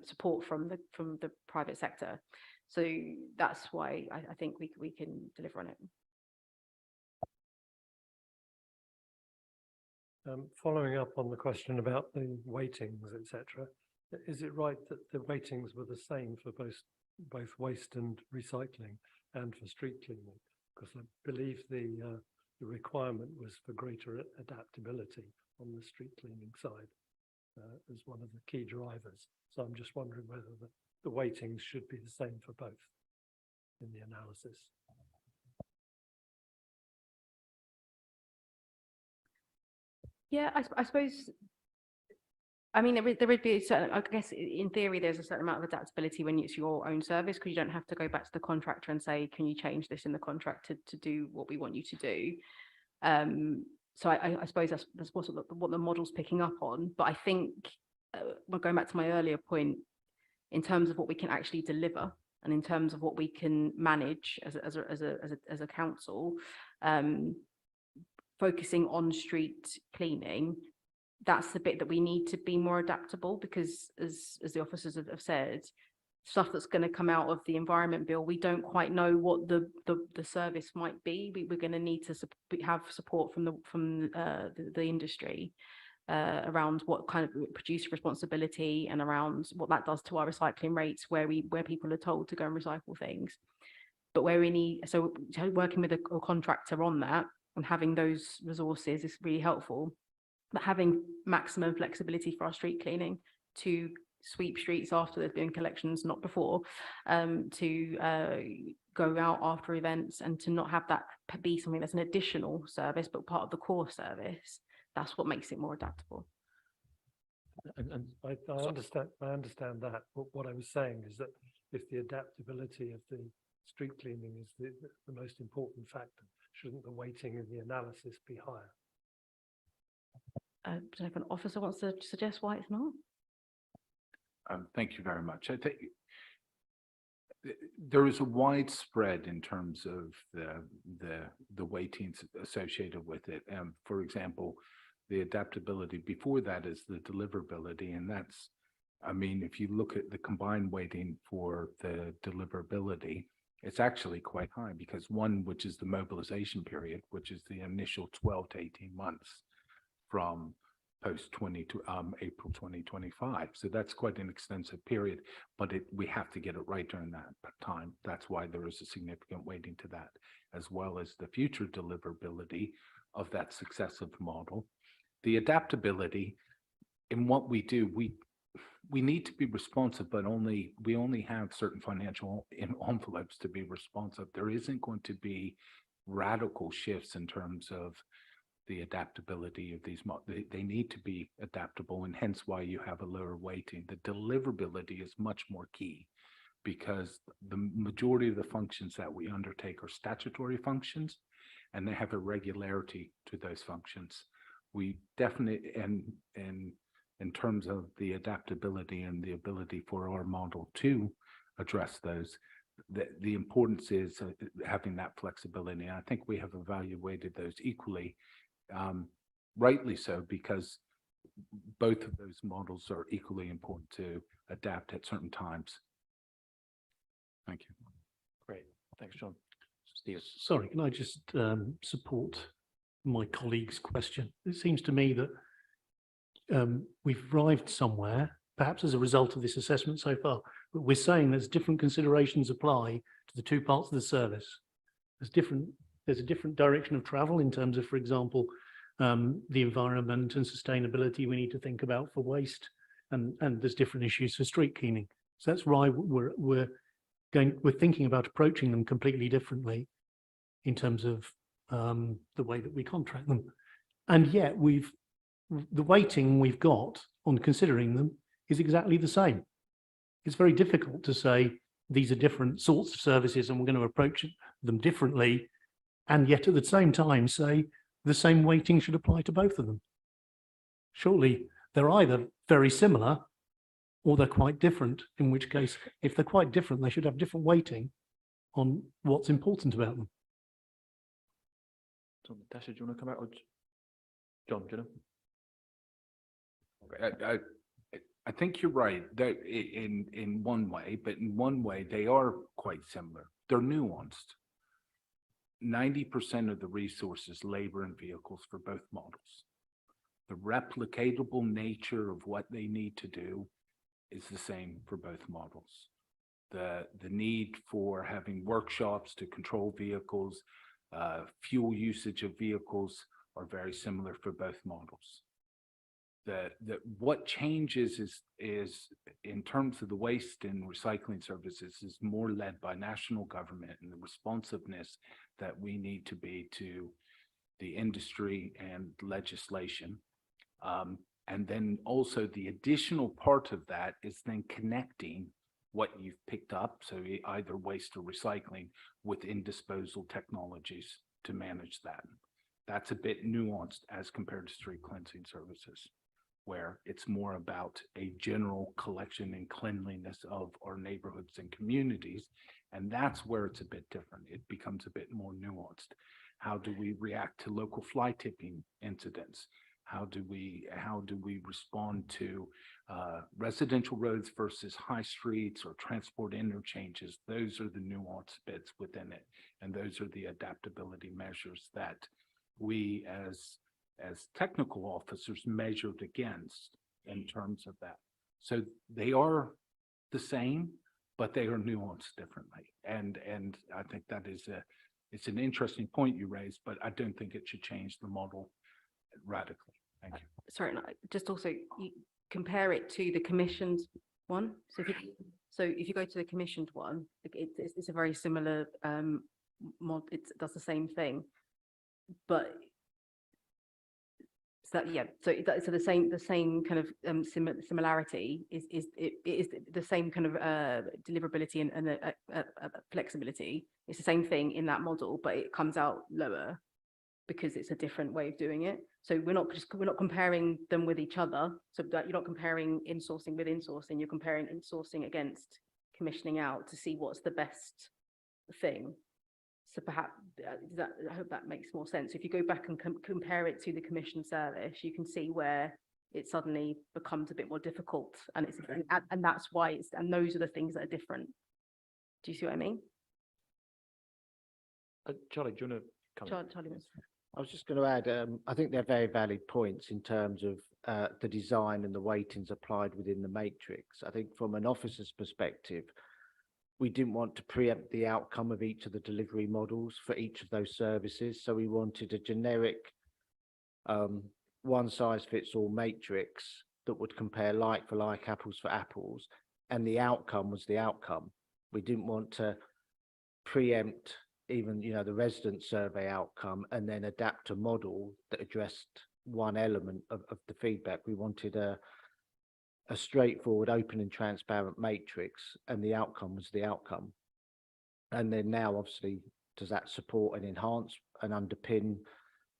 support from the private sector. So that's why I think we can deliver on it. Following up on the question about the weightings, etc., is it right that the weightings were the same for both waste and recycling and for street cleaning? Because I believe the requirement was for greater adaptability on the street cleaning side as one of the key drivers. So I'm just wondering whether the weightings should be the same for both in the analysis. Yeah, I suppose, I mean, there would be a certain, I guess in theory, there's a certain amount of adaptability when it's your own service, because you don't have to go back to the contractor and say, can you change this in the contract to do what we want you to do? So I suppose that's what the model's picking up on. But I think, going back to my earlier point, in terms of what we can actually deliver and in terms of what we can manage as a council, focusing on street cleaning, that's the bit that we need to be more adaptable, because as the officers have said, stuff that's going to come out of the environment bill, we don't quite know what the service might be. We're going to need to have support from the industry around what kind of producer responsibility and around what that does to our recycling rates, where people are told to go and recycle things. But where we need, so working with a contractor on that and having those resources is really helpful. But having maximum flexibility for our street cleaning to sweep streets after there's been collections, not before, to go out after events, and to not have that be something that's an additional service but part of the core service. That's what makes it more adaptable. And I understand that. But what I was saying is that if the adaptability of the street cleaning is the most important factor, shouldn't the weighting in the analysis be higher? I don't know if an officer wants to suggest why it's not. Thank you very much. I think there is a widespread in terms of the weightings associated with it. For example, the adaptability before that is the deliverability, and that's, I mean, if you look at the combined weighting for the deliverability, it's actually quite high, because one, which is the mobilization period, which is the initial 12 to 18 months from post April 2025. So that's quite an extensive period, but we have to get it right during that time. That's why there is a significant weighting to that, as well as the future deliverability of that successive model. The adaptability in what we do, we need to be responsive, but we only have certain financial envelopes to be responsive. There isn't going to be radical shifts in terms of the adaptability of these models. They need to be adaptable, and hence why you have a lower weighting. The deliverability is much more key, because the majority of the functions that we undertake are statutory functions, and they have a regularity to those functions. We definitely, and in terms of the adaptability and the ability for our model to address those, the importance is having that flexibility. And I think we have evaluated those equally, rightly so, because both of those models are equally important to adapt at certain times. Thank you. Great. Thanks, John. Steve. Sorry, can I just support my colleague's question? It seems to me that we've arrived somewhere, perhaps as a result of this assessment so far, but we're saying there's different considerations apply to the two parts of the service. There's a different direction of travel in terms of, for example, the environment and sustainability we need to think about for waste, and there's different issues for street cleaning. So that's why we're thinking about approaching them completely differently in terms of the way that we contract them. And yet the weighting we've got on considering them is exactly the same. It's very difficult to say these are different sorts of services and we're going to approach them differently, and yet at the same time say the same weighting should apply to both of them. Surely they're either very similar or they're quite different, in which case, if they're quite different, they should have different weighting on what's important about them. Natasha, do you want to come out? Or John, do you know? I think you're right that in one way, but in one way they are quite similar. They're nuanced. 90% of the resources, labor and vehicles for both models. The replicatable nature of what they need to do is the same for both models. The need for having workshops to control vehicles, fuel usage of vehicles are very similar for both models. What changes is in terms of the waste and recycling services is more led by national government and the responsiveness that we need to be to the industry and legislation. And then also the additional part of that is then connecting what you've picked up, so either waste or recycling, within disposal technologies to manage that. That's a bit nuanced as compared to street cleansing services, where it's more about a general collection and cleanliness of our neighborhoods and communities. And that's where it's a bit different. It becomes a bit more nuanced. How do we react to local fly tipping incidents? How do we respond to residential roads versus high streets or transport interchanges? Those are the nuanced bits within it. And those are the adaptability measures that we as technical officers measured against in terms of that. So they are the same, but they are nuanced differently. And I think that it's an interesting point you raised, but I don't think it should change the model radically. Thank you. Sorry, and just also you compare it to the commissioned one. So if you go to the commissioned one, it's a very similar mod. It does the same thing, but so the same kind of similarity is the same kind of deliverability and flexibility. It's the same thing in that model, but it comes out lower because it's a different way of doing it. So we're not comparing them with each other. So that you're not comparing insourcing with insourcing. You're comparing insourcing against commissioning out to see what's the best thing. So perhaps I hope that makes more sense. If you go back and compare it to the commission service, you can see where it suddenly becomes a bit more difficult, and that's why and those are the things that are different. Do you see what I mean? Charlie, do you want to come? Charlie was. I was just going to add, I think they're very valid points in terms of the design and the weightings applied within the matrix. I think from an officer's perspective, we didn't want to preempt the outcome of each of the delivery models for each of those services. So we wanted a generic one-size-fits-all matrix that would compare like for like, apples for apples, and the outcome was the outcome. We didn't want to preempt even, the resident survey outcome and then adapt a model that addressed one element of the feedback. We wanted a straightforward, open and transparent matrix, and the outcome was the outcome. And then now, obviously, does that support and enhance and underpin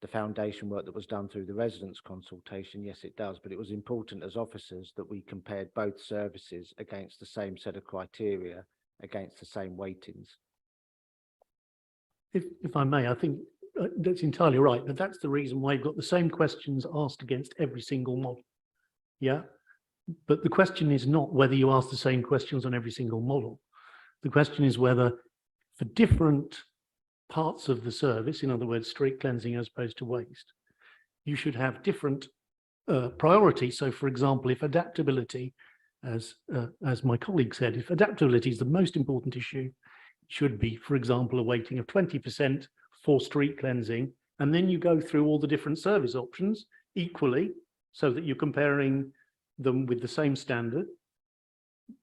the foundation work that was done through the residents consultation? Yes, it does. But it was important as officers that we compared both services against the same set of criteria, against the same weightings. If I may, I think that's entirely right, but that's the reason why you've got the same questions asked against every single model. Yeah. But the question is not whether you ask the same questions on every single model. The question is whether for different parts of the service, in other words, street cleansing as opposed to waste, you should have different priorities. So, for example, if adaptability, as my colleague said, if adaptability is the most important issue, it should be, for example, a weighting of 20% for street cleansing, and then you go through all the different service options equally so that you're comparing them with the same standard,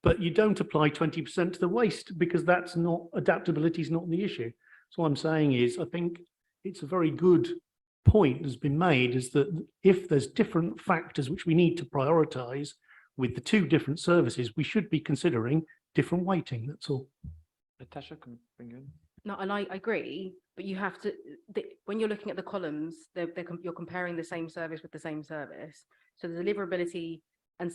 but you don't apply 20% to the waste because that's not, adaptability is not the issue. So what I'm saying is, I think it's a very good point that's been made, is that if there's different factors which we need to prioritize with the two different services, we should be considering different weighting, that's all. Natasha, can I bring you in? No, and I agree, but you have to, when you're looking at the columns, you're comparing the same service with the same service. So the deliverability and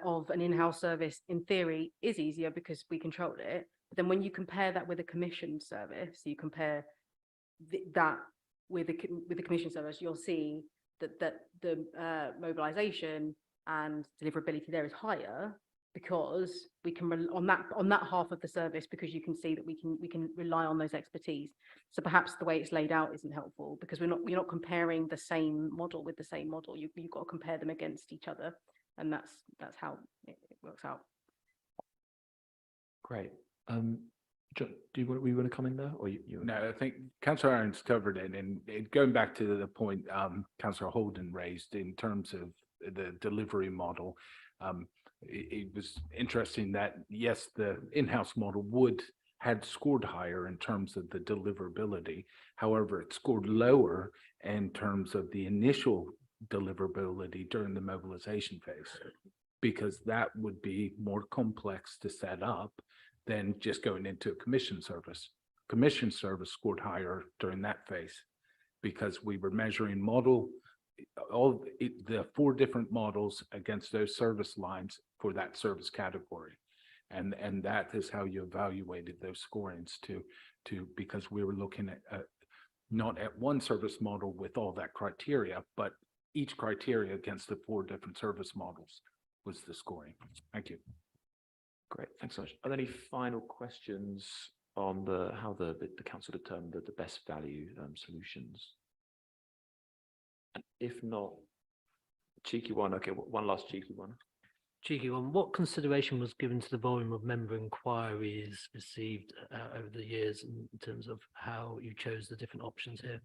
of an in-house service, in theory, is easier because we control it. But then when you compare that with a commissioned service, you compare that with the commission service, you'll see that the mobilisation and deliverability there is higher, because we can on that half of the service, because you can see that we can rely on those expertise. So perhaps the way it's laid out isn't helpful, because you're not comparing the same model with the same model. You've got to compare them against each other, and that's how it works out. Great. John, we want to come in there, or you? No, I think Councillor Aaron's covered it, and going back to the point Councillor Holden raised in terms of the delivery model, it was interesting that, yes, the in-house model had scored higher in terms of the deliverability. However, it scored lower in terms of the initial deliverability during the mobilization phase, because that would be more complex to set up than just going into a commission service. Commission service scored higher during that phase, because we were measuring the 4 different models against those service lines for that service category. And that is how you evaluated those scorings because we were looking at not at one service model with all that criteria, but each criteria against the 4 different service models was the scoring. Thank you. Great, thanks so much. Are there any final questions on how the council determined the best value solutions? And if not, cheeky one. Okay, one last cheeky one. Cheeky one. What consideration was given to the volume of member inquiries received over the years in terms of how you chose the different options here?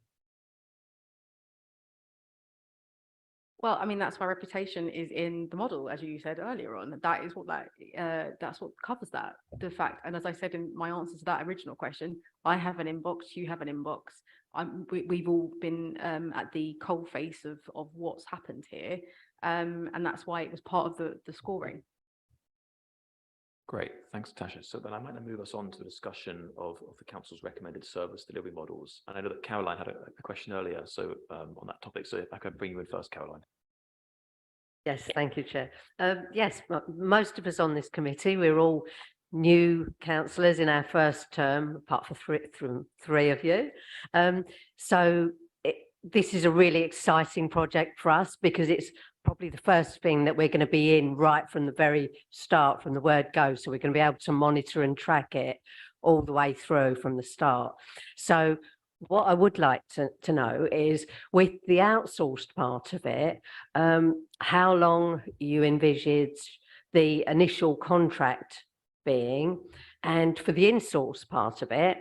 Well, I mean, that's why reputation is in the model, as you said earlier on. That is what that's what covers that. The fact, and as I said in my answer to that original question, I have an inbox, you have an inbox. We've all been at the coal face of what's happened here, and that's why it was part of the scoring. Great, thanks, Tasha. So then I might now move us on to the discussion of the council's recommended service delivery models. And I know that Caroline had a question earlier, so on that topic. So if I could bring you in first, Caroline. Yes, thank you, Chair. Yes, most of us on this committee, we're all new councillors in our first term, apart from 3 of you. So this is a really exciting project for us, because it's probably the first thing that we're going to be in right from the very start, from the word go. So we're going to be able to monitor and track it all the way through from the start. So what I would like to know is, with the outsourced part of it, how long you envisage the initial contract being, and for the in-source part of it,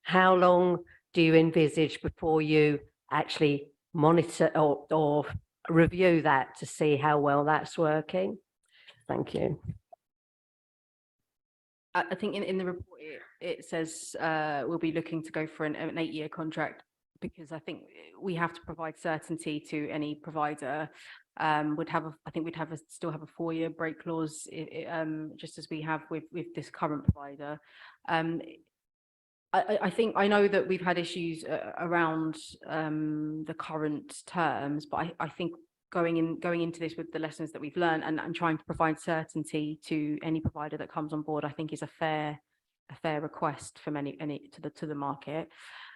how long do you envisage before you actually monitor or review that to see how well that's working? Thank you. I think in the report it says we'll be looking to go for an 8-year contract, because I think we have to provide certainty to any provider. I think we'd still have a 4-year break clause, just as we have with this current provider. I know that we've had issues around the current terms, but I think going into this with the lessons that we've learned and trying to provide certainty to any provider that comes on board, I think is a fair request from to the market.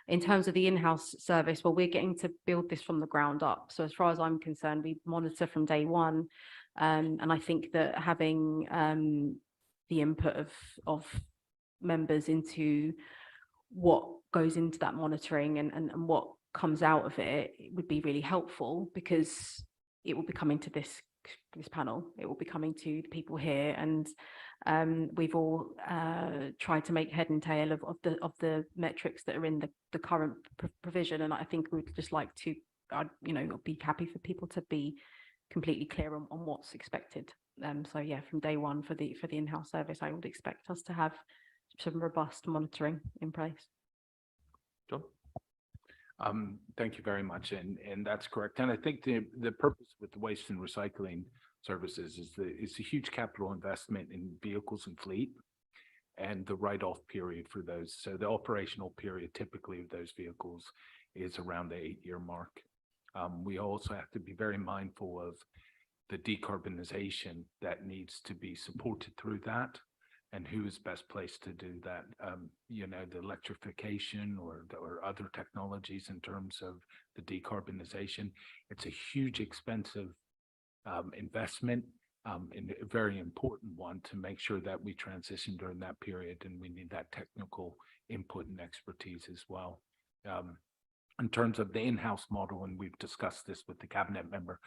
In terms of the in-house service, well, we're getting to build this from the ground up. So as far as I'm concerned, we monitor from day one, and I think that having the input of members into what goes into that monitoring and what comes out of it would be really helpful, because it will be coming to this panel, it will be coming to the people here, and we've all tried to make head and tail of the metrics that are in the current provision, and I think we'd just like to be happy for people to be completely clear on what's expected. So yeah, from day one for the in-house service, I would expect us to have some robust monitoring in place. John? Thank you very much, and that's correct. And I think the purpose with the waste and recycling services is a huge capital investment in vehicles and fleet, and the write-off period for those. So the operational period typically of those vehicles is around the 8-year mark. We also have to be very mindful of the decarbonization that needs to be supported through that. and who is best placed to do that. You know, the electrification or other technologies in terms of the decarbonization. It's a huge expensive investment, and a very important one to make sure that we transition during that period, and we need that technical input and expertise as well. In terms of the in-house model, and we've discussed this with the cabinet member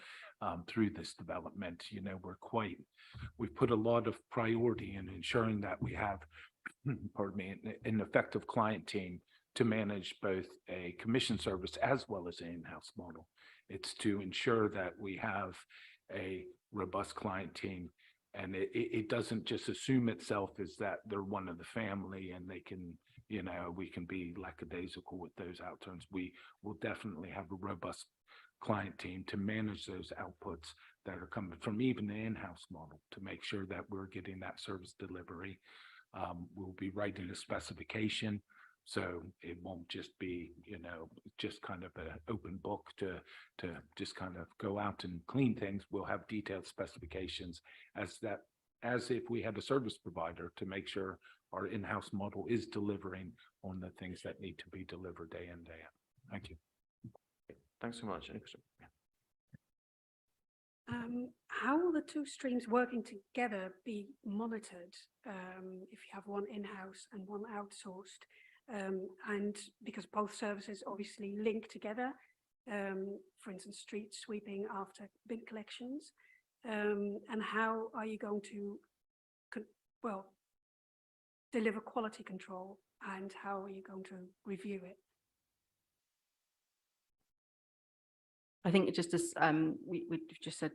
through this development, you know, we've put a lot of priority in ensuring that we have, pardon me, an effective client team to manage both a commission service as well as an in-house model. It's to ensure that we have a robust client team, and it doesn't just assume itself as that they're one of the family and they can, you know, we can be lackadaisical with those outturns. We will definitely have a robust client team to manage those outputs that are coming from even the in-house model to make sure that we're getting that service delivery. We'll be writing a specification, so it won't just be, you know, just kind of an open book to just kind of go out and clean things. We'll have detailed specifications as if we had a service provider to make sure our in-house model is delivering on the things that need to be delivered day in, day out. Thank you. Thanks so much. Any question? How will the two streams working together be monitored if you have one in-house and one outsourced? And because both services obviously link together, for instance, street sweeping after bin collections, and how are you going to, deliver quality control, and how are you going to review it? I think it just as we've just said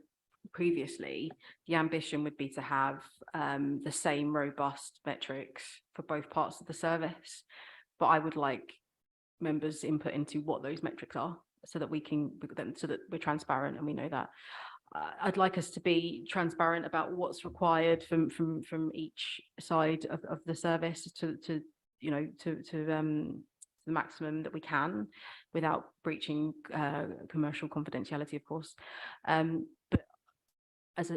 previously, the ambition would be to have the same robust metrics for both parts of the service. But I would like members' input into what those metrics are, so that we can, so that we're transparent and we know that. I'd like us to be transparent about what's required from each side of the service to you know, to the maximum that we can without breaching commercial confidentiality, of course. But as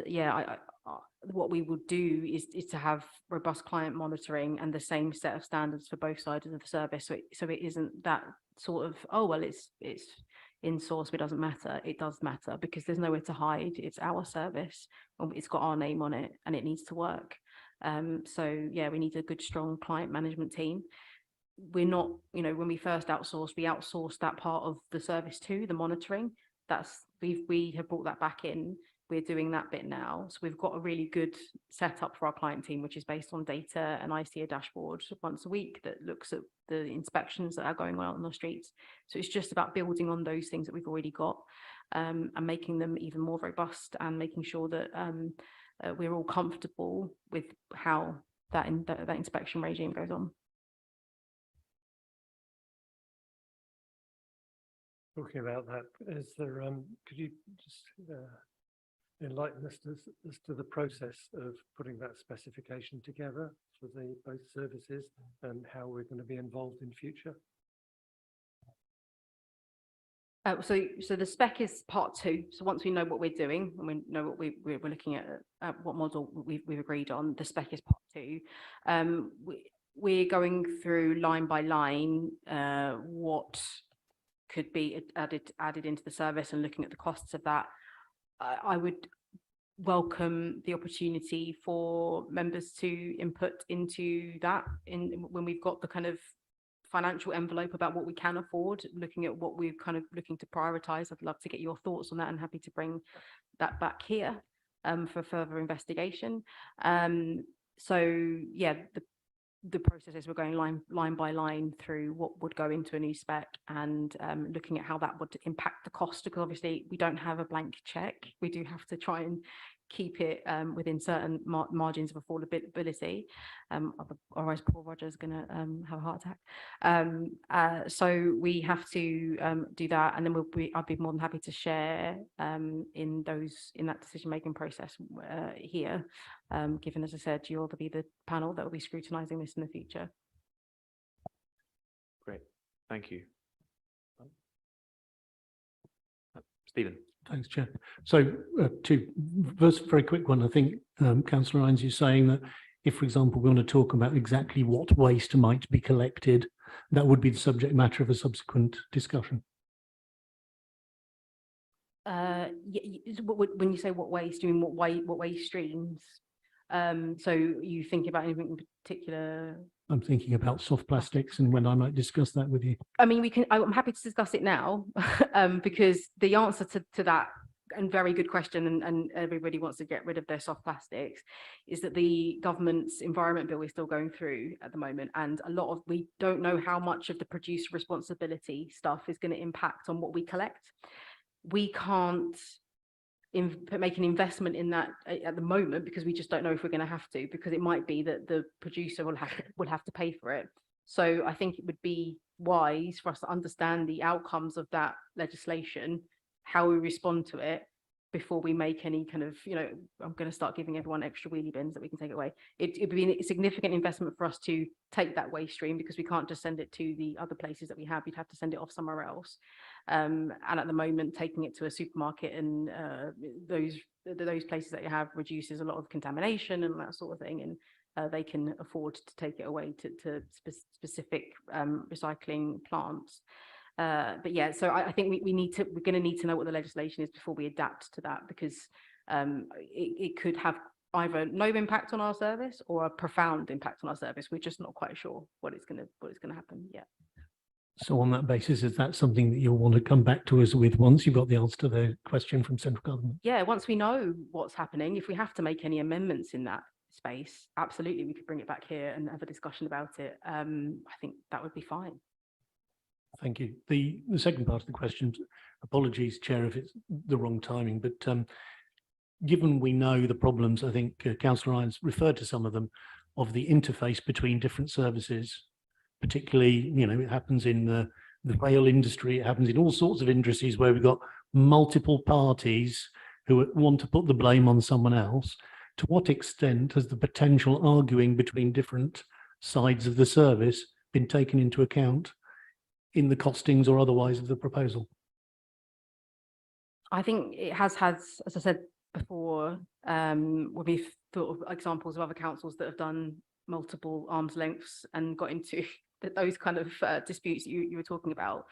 what we would do is to have robust client monitoring and the same set of standards for both sides of the service. So it isn't that sort of, oh, well, it's in source, but it doesn't matter. It does matter, because there's nowhere to hide. It's our service. It's got our name on it and it needs to work. So yeah, we need a good, strong client management team. We're not, you know, when we first outsourced, we outsourced that part of the service too, the monitoring. We have brought that back in. We're doing that bit now. So we've got a really good setup for our client team, which is based on data, and I see a dashboard once a week that looks at the inspections that are going on the streets. So it's just about building on those things that we've already got, and making them even more robust, and making sure that we're all comfortable with how that inspection regime goes on. Talking about that, is there, could you just enlighten us as to the process of putting that specification together for the both services, and how we're going to be involved in future? So the spec is part 2. So once we know what we're doing and we know what we're looking at what model we've agreed on, the spec is part 2. We're going through line by line what could be added into the service, and looking at the costs of that. I would welcome the opportunity for members to input into that when we've got the kind of financial envelope about what we can afford, looking at what we're kind of looking to prioritize. I'd love to get your thoughts on that, and happy to bring that back here for further investigation. So yeah, the process is we're going line by line through what would go into a new spec, and looking at how that would impact the cost, because obviously we don't have a blank check. We do have to try and keep it within certain margins of affordability, otherwise poor Roger's gonna have a heart attack. So we have to do that, and then I'd be more than happy to share in that decision-making process here, given, as I said, you'll be the panel that will be scrutinizing this in the future. Great, thank you. Stephen. Thanks, Chair. So first, very quick one. I think Councillor Hines is saying that if, for example, we want to talk about exactly what waste might be collected, that would be the subject matter of a subsequent discussion. When you say what waste, do you mean what waste streams? So you thinking about anything in particular? I'm thinking about soft plastics and when I might discuss that with you. I mean, I'm happy to discuss it now, because the answer to that, and very good question, and everybody wants to get rid of their soft plastics, is that the government's environment bill is still going through at the moment, and we don't know how much of the producer responsibility stuff is going to impact on what we collect. We can't make an investment in that at the moment, because we just don't know if we're going to have to, because it might be that the producer will have to pay for it. So I think it would be wise for us to understand the outcomes of that legislation, how we respond to it, before we make any kind of, I'm going to start giving everyone extra wheelie bins that we can take away. It would be a significant investment for us to take that waste stream, because we can't just send it to the other places that we have. You'd have to send it off somewhere else. And at the moment, taking it to a supermarket and those places that you have reduces a lot of contamination and that sort of thing. And they can afford to take it away to specific recycling plants. But yeah, so I think we're going to need to know what the legislation is before we adapt to that, because it could have either no impact on our service or a profound impact on our service. We're just not quite sure what is going to happen yet. So on that basis, is that something that you'll want to come back to us with once you've got the answer to the question from central government? Yeah, once we know what's happening, if we have to make any amendments in that space, absolutely, we could bring it back here and have a discussion about it. I think that would be fine. Thank you. The second part of the question, apologies, Chair, if it's the wrong timing, but given we know the problems, I think Councillor Irons referred to some of them, of the interface between different services, particularly, it happens in the rail industry, it happens in all sorts of industries where we've got multiple parties who want to put the blame on someone else. To what extent has the potential arguing between different sides of the service been taken into account in the costings or otherwise of the proposal? I think it has had, as I said before, when we've thought of examples of other councils that have done multiple arm's lengths and got into those kind of disputes you were talking about.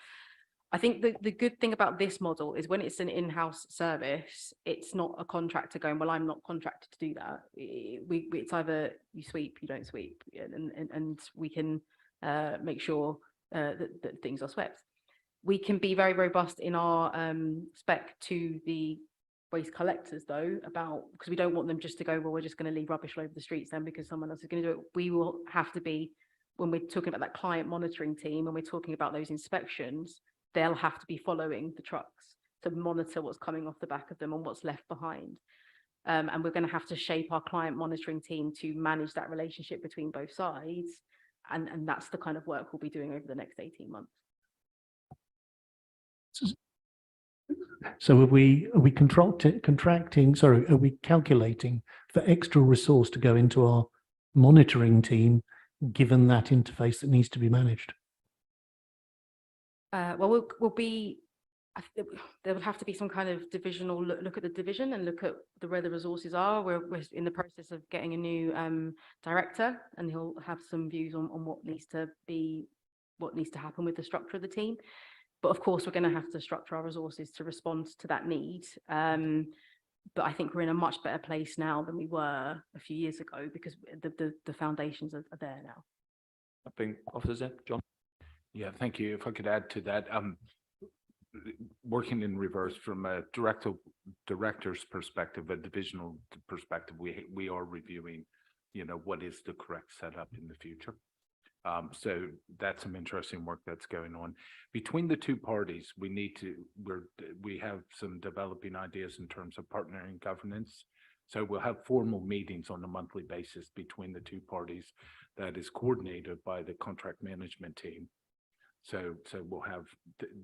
I think the good thing about this model is when it's an in-house service, it's not a contractor going, well, I'm not contracted to do that. It's either you sweep, you don't sweep, and we can make sure that things are swept. We can be very robust in our spec to the waste collectors, though, because we don't want them just to go, well, we're just going to leave rubbish all over the streets then because someone else is going to do it. We will have to be, when we're talking about that client monitoring team, when we're talking about those inspections, they'll have to be following the trucks to monitor what's coming off the back of them and what's left behind. And we're going to have to shape our client monitoring team to manage that relationship between both sides. And that's the kind of work we'll be doing over the next 18 months. So are we calculating for extra resource to go into our monitoring team, given that interface that needs to be managed? Well, there would have to be some kind of divisional look at the division and look at where the resources are. We're in the process of getting a new director, and he'll have some views on what needs to happen with the structure of the team. But of course, we're going to have to structure our resources to respond to that need. But I think we're in a much better place now than we were a few years ago, because the foundations are there now. I think Officer Zeb, John. Yeah, thank you. If I could add to that, working in reverse from a director's perspective, a divisional perspective, we are reviewing, what is the correct setup in the future. So that's some interesting work that's going on between the two parties. We have some developing ideas in terms of partnering governance. So we'll have formal meetings on a monthly basis between the two parties that is coordinated by the contract management team. So we'll have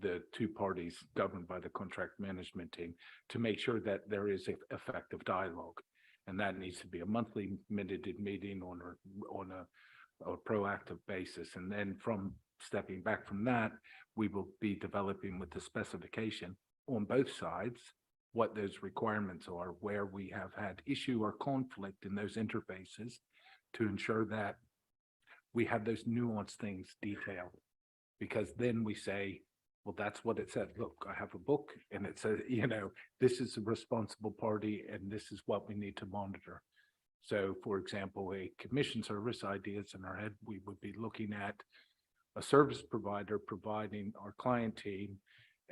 the two parties governed by the contract management team to make sure that there is effective dialogue, and that needs to be a monthly minuted meeting on a proactive basis. And then from stepping back from that, we will be developing with the specification on both sides what those requirements are, where we have had issue or conflict in those interfaces, to ensure that we have those nuanced things detailed. Because then we say, well, that's what it said. Look, I have a book and it says, this is a responsible party and this is what we need to monitor. So for example, a commission service ideas in our head, we would be looking at a service provider providing our client team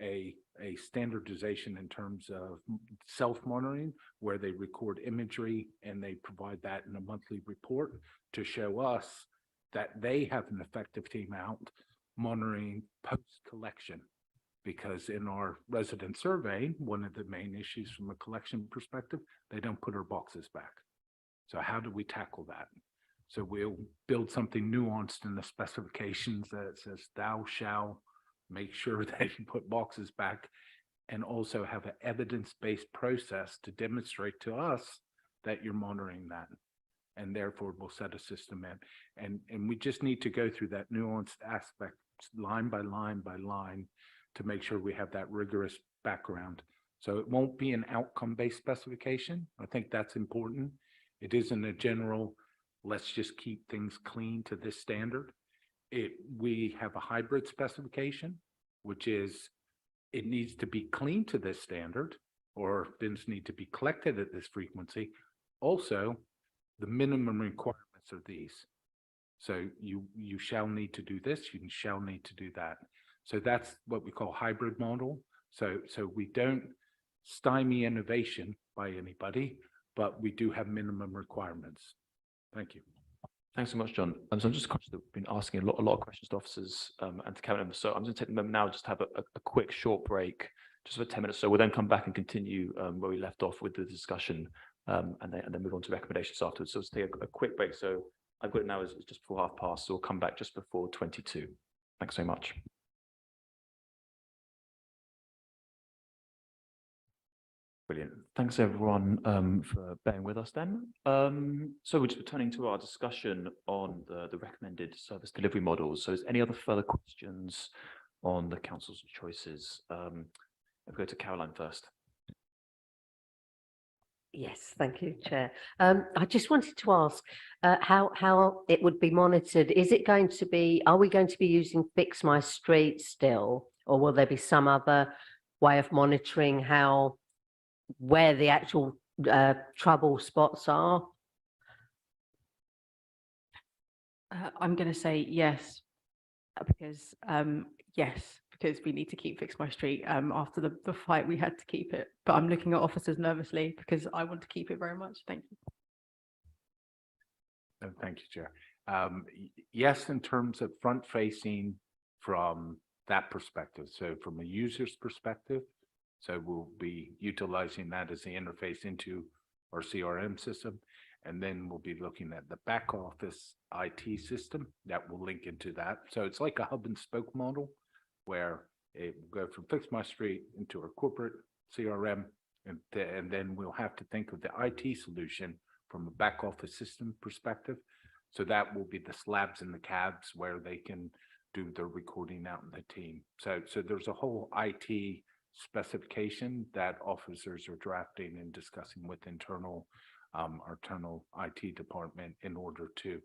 a standardization in terms of self-monitoring, where they record imagery and they provide that in a monthly report to show us that they have an effective team out monitoring post-collection. Because in our resident survey, one of the main issues from a collection perspective, they don't put our boxes back. So how do we tackle that? So we'll build something nuanced in the specifications that says thou shall make sure that you put boxes back, and also have an evidence-based process to demonstrate to us that you're monitoring that. And therefore we'll set a system in. And we just need to go through that nuanced aspect line by line by line to make sure we have that rigorous background. So it won't be an outcome-based specification. I think that's important. It isn't a general, let's just keep things clean to this standard. We have a hybrid specification, which is it needs to be clean to this standard, or bins need to be collected at this frequency. Also, the minimum requirements are these. So you shall need to do this, you shall need to do that. So that's what we call hybrid model. So we don't stymie innovation by anybody, but we do have minimum requirements. Thank you. Thanks so much, John. So I'm just conscious that we've been asking a lot of questions to officers and to cabinet members. So I'm going to take the moment now just to have a quick short break, just for 10 minutes. So we'll then come back and continue where we left off with the discussion and then move on to recommendations afterwards. So let's take a quick break. So I've got it now as just before 12:30, so we'll come back just before 22. Thanks so much. Brilliant. Thanks everyone for bearing with us then. So we're just returning to our discussion on the recommended service delivery models. So is any other further questions on the council's choices? If we go to Caroline first. Yes, thank you, Chair. I just wanted to ask how it would be monitored. Is it going to be, are we going to be using Fix My Street still, or will there be some other way of monitoring where the actual trouble spots are? I'm going to say yes, because we need to keep Fix My Street after the fight we had to keep it. But I'm looking at officers nervously because I want to keep it very much. Thank you. Thank you, Chair. Yes, in terms of front facing from that perspective. So from a user's perspective, so we'll be utilizing that as the interface into our CRM system. And then we'll be looking at the back office IT system that will link into that. So it's like a hub and spoke model where it will go from Fix My Street into our corporate CRM. And then we'll have to think of the IT solution from a back office system perspective. So that will be the slabs and the cabs where they can do their recording out in the team. So there's a whole IT specification that officers are drafting and discussing with our internal IT department in order to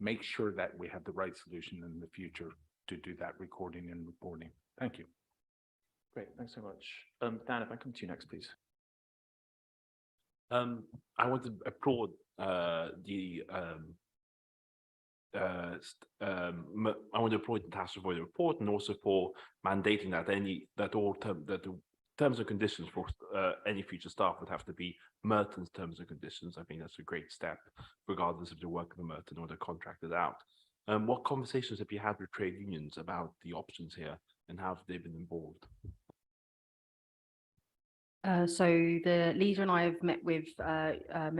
make sure that we have the right solution in the future to do that recording and reporting. Thank you. Great, thanks so much. Dan, if I come to you next, please. I want to applaud the task for the report, and also for mandating that the terms and conditions for any future staff would have to be Merton's terms and conditions. I think that's a great step, regardless of the work of the Merton or the contracted out. What conversations have you had with trade unions about the options here, and how have they been involved? So the leader and I have met with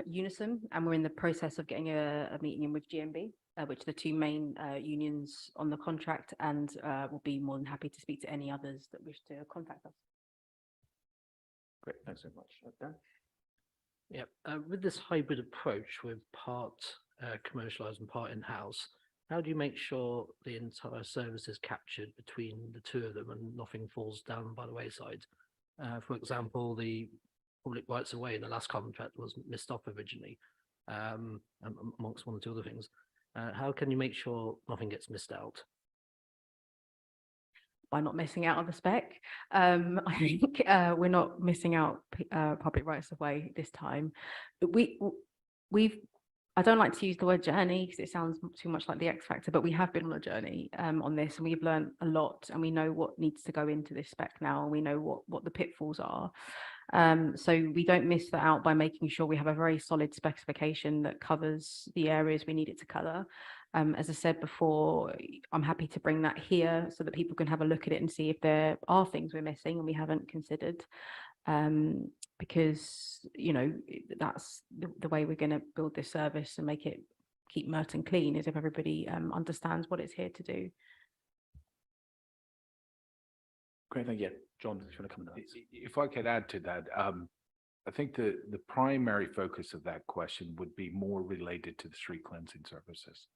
Unison, and we're in the process of getting a meeting in with GMB, which are the two main unions on the contract, and we'll be more than happy to speak to any others that wish to contact us. Great, thanks so much. Dan? Yeah, with this hybrid approach with part commercialized and part in-house, how do you make sure the entire service is captured between the two of them and nothing falls down by the wayside? For example, the public rights of way in the last contract was missed off originally. amongst one or two other things. How can you make sure nothing gets missed out? By not missing out on the spec. I think we're not missing out public rights of way this time. But I don't like to use the word journey because it sounds too much like the X Factor, but we have been on a journey on this, and we've learned a lot, and we know what needs to go into this spec now, and we know what the pitfalls are. So we don't miss that out by making sure we have a very solid specification that covers the areas we need it to cover. As I said before, I'm happy to bring that here so that people can have a look at it and see if there are things we're missing and we haven't considered. Because, you know, that's the way we're going to build this service and make it keep Merton clean, is if everybody understands what it's here to do. Great, thank you. John, if you want to come in. If I could add to that, I think the primary focus of that question would be more related to the street cleansing services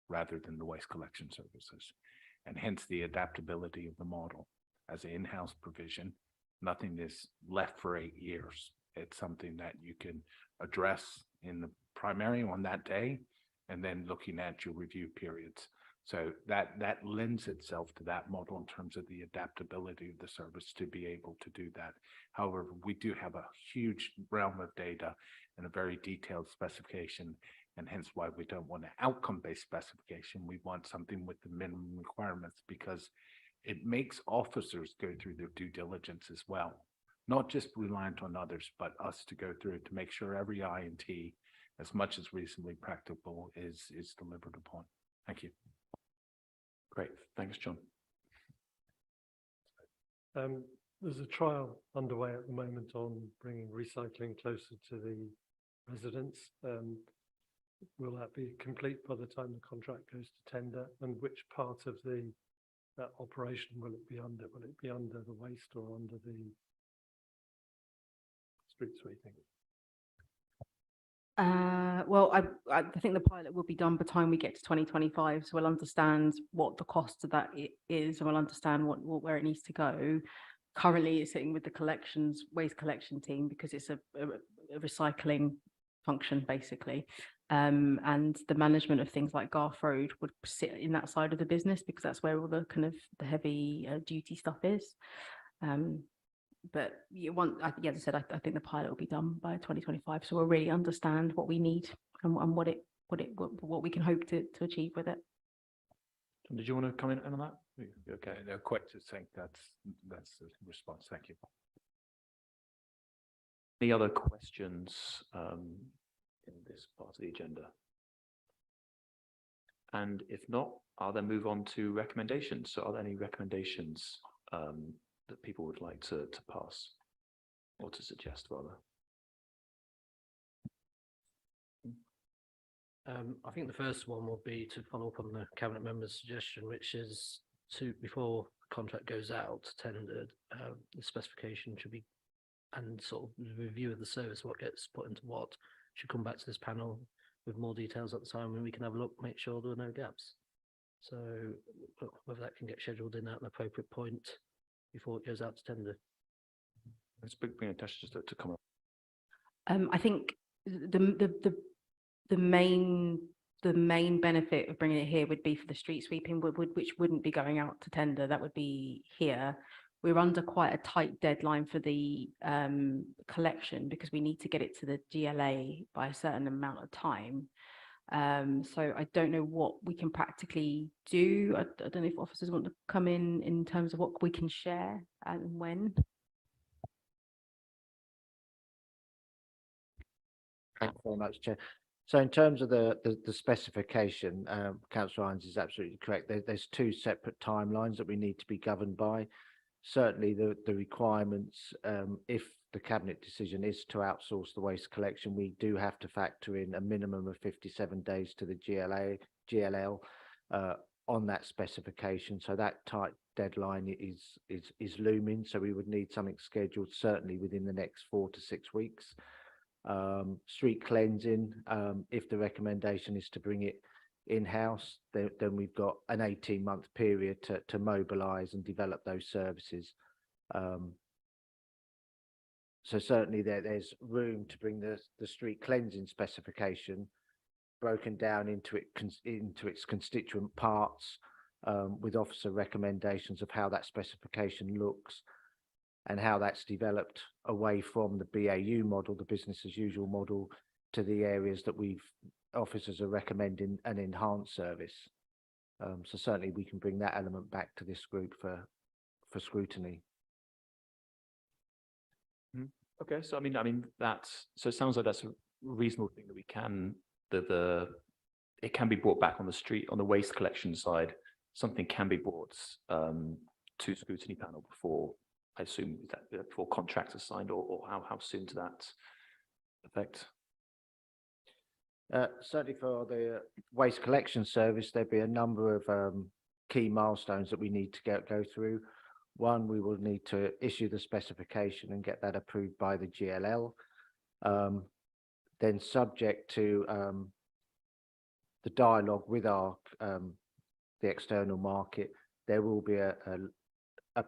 rather than the waste collection services, and hence the adaptability of the model as an in-house provision. Nothing is left for 8 years. It's something that you can address in the primary on that day, and then looking at your review periods. So that lends itself to that model in terms of the adaptability of the service to be able to do that. However, we do have a huge realm of data and a very detailed specification, and hence why we don't want an outcome-based specification. We want something with the minimum requirements, because it makes officers go through their due diligence as well, not just reliant on others, but us to go through it to make sure every I and T, as much as reasonably practicable, is delivered upon. Thank you. Great, thanks, John. There's a trial underway at the moment on bringing recycling closer to the residents. Will that be complete by the time the contract goes to tender? And which part of that operation will it be under? Will it be under the waste or under the street sweeping? Well, I think the pilot will be done by the time we get to 2025, so we'll understand what the cost of that is, and we'll understand where it needs to go. Currently, it's sitting with the waste collection team, because it's a recycling function basically, and the management of things like Garth Road would sit in that side of the business, because that's where all the kind of the heavy duty stuff is. But as I said, I think the pilot will be done by 2025, so we'll really understand what we need and what we can hope to achieve with it. John, did you want to comment on that? Okay. No, quite succinct. That's the response. Thank you. Any other questions in this part of the agenda? And if not, I'll then move on to recommendations. So are there any recommendations that people would like to pass or to suggest rather? I think the first one will be to follow up on the cabinet member's suggestion, which is before the contract goes out tendered, the specification should be, and sort of the review of the service, what gets put into what, should come back to this panel with more details at the time when we can have a look, make sure there are no gaps. So whether that can get scheduled in at an appropriate point before it goes out to tender. Let's bring Natasha just to comment. I think the main benefit of bringing it here would be for the street sweeping, which wouldn't be going out to tender. That would be here. We're under quite a tight deadline for the collection, because we need to get it to the GLA by a certain amount of time. So I don't know what we can practically do. I don't know if officers want to come in terms of what we can share and when. Thank you very much, Chair. So in terms of the specification, Councillor Hines is absolutely correct. There's two separate timelines that we need to be governed by. Certainly the requirements, if the cabinet decision is to outsource the waste collection, we do have to factor in a minimum of 57 days to the GLL on that specification. So that tight deadline is looming. So we would need something scheduled certainly within the next 4 to 6 weeks. Street cleansing, if the recommendation is to bring it in-house, then we've got an 18-month period to mobilise and develop those services. So certainly there's room to bring the street cleansing specification broken down into its constituent parts, with officer recommendations of how that specification looks and how that's developed away from the BAU model, the business as usual model, to the areas that officers are recommending an enhanced service. So certainly we can bring that element back to this group for scrutiny. Okay, so I mean so it sounds like that's a reasonable thing that we can it can be brought back on the street on the waste collection side. Something can be brought to scrutiny panel before, I assume, that before contracts are signed, or how soon to that effect? Certainly for the waste collection service, there'd be a number of key milestones that we need to go through. One, we will need to issue the specification and get that approved by the GLL. Then subject to the dialogue with the external market, there will be a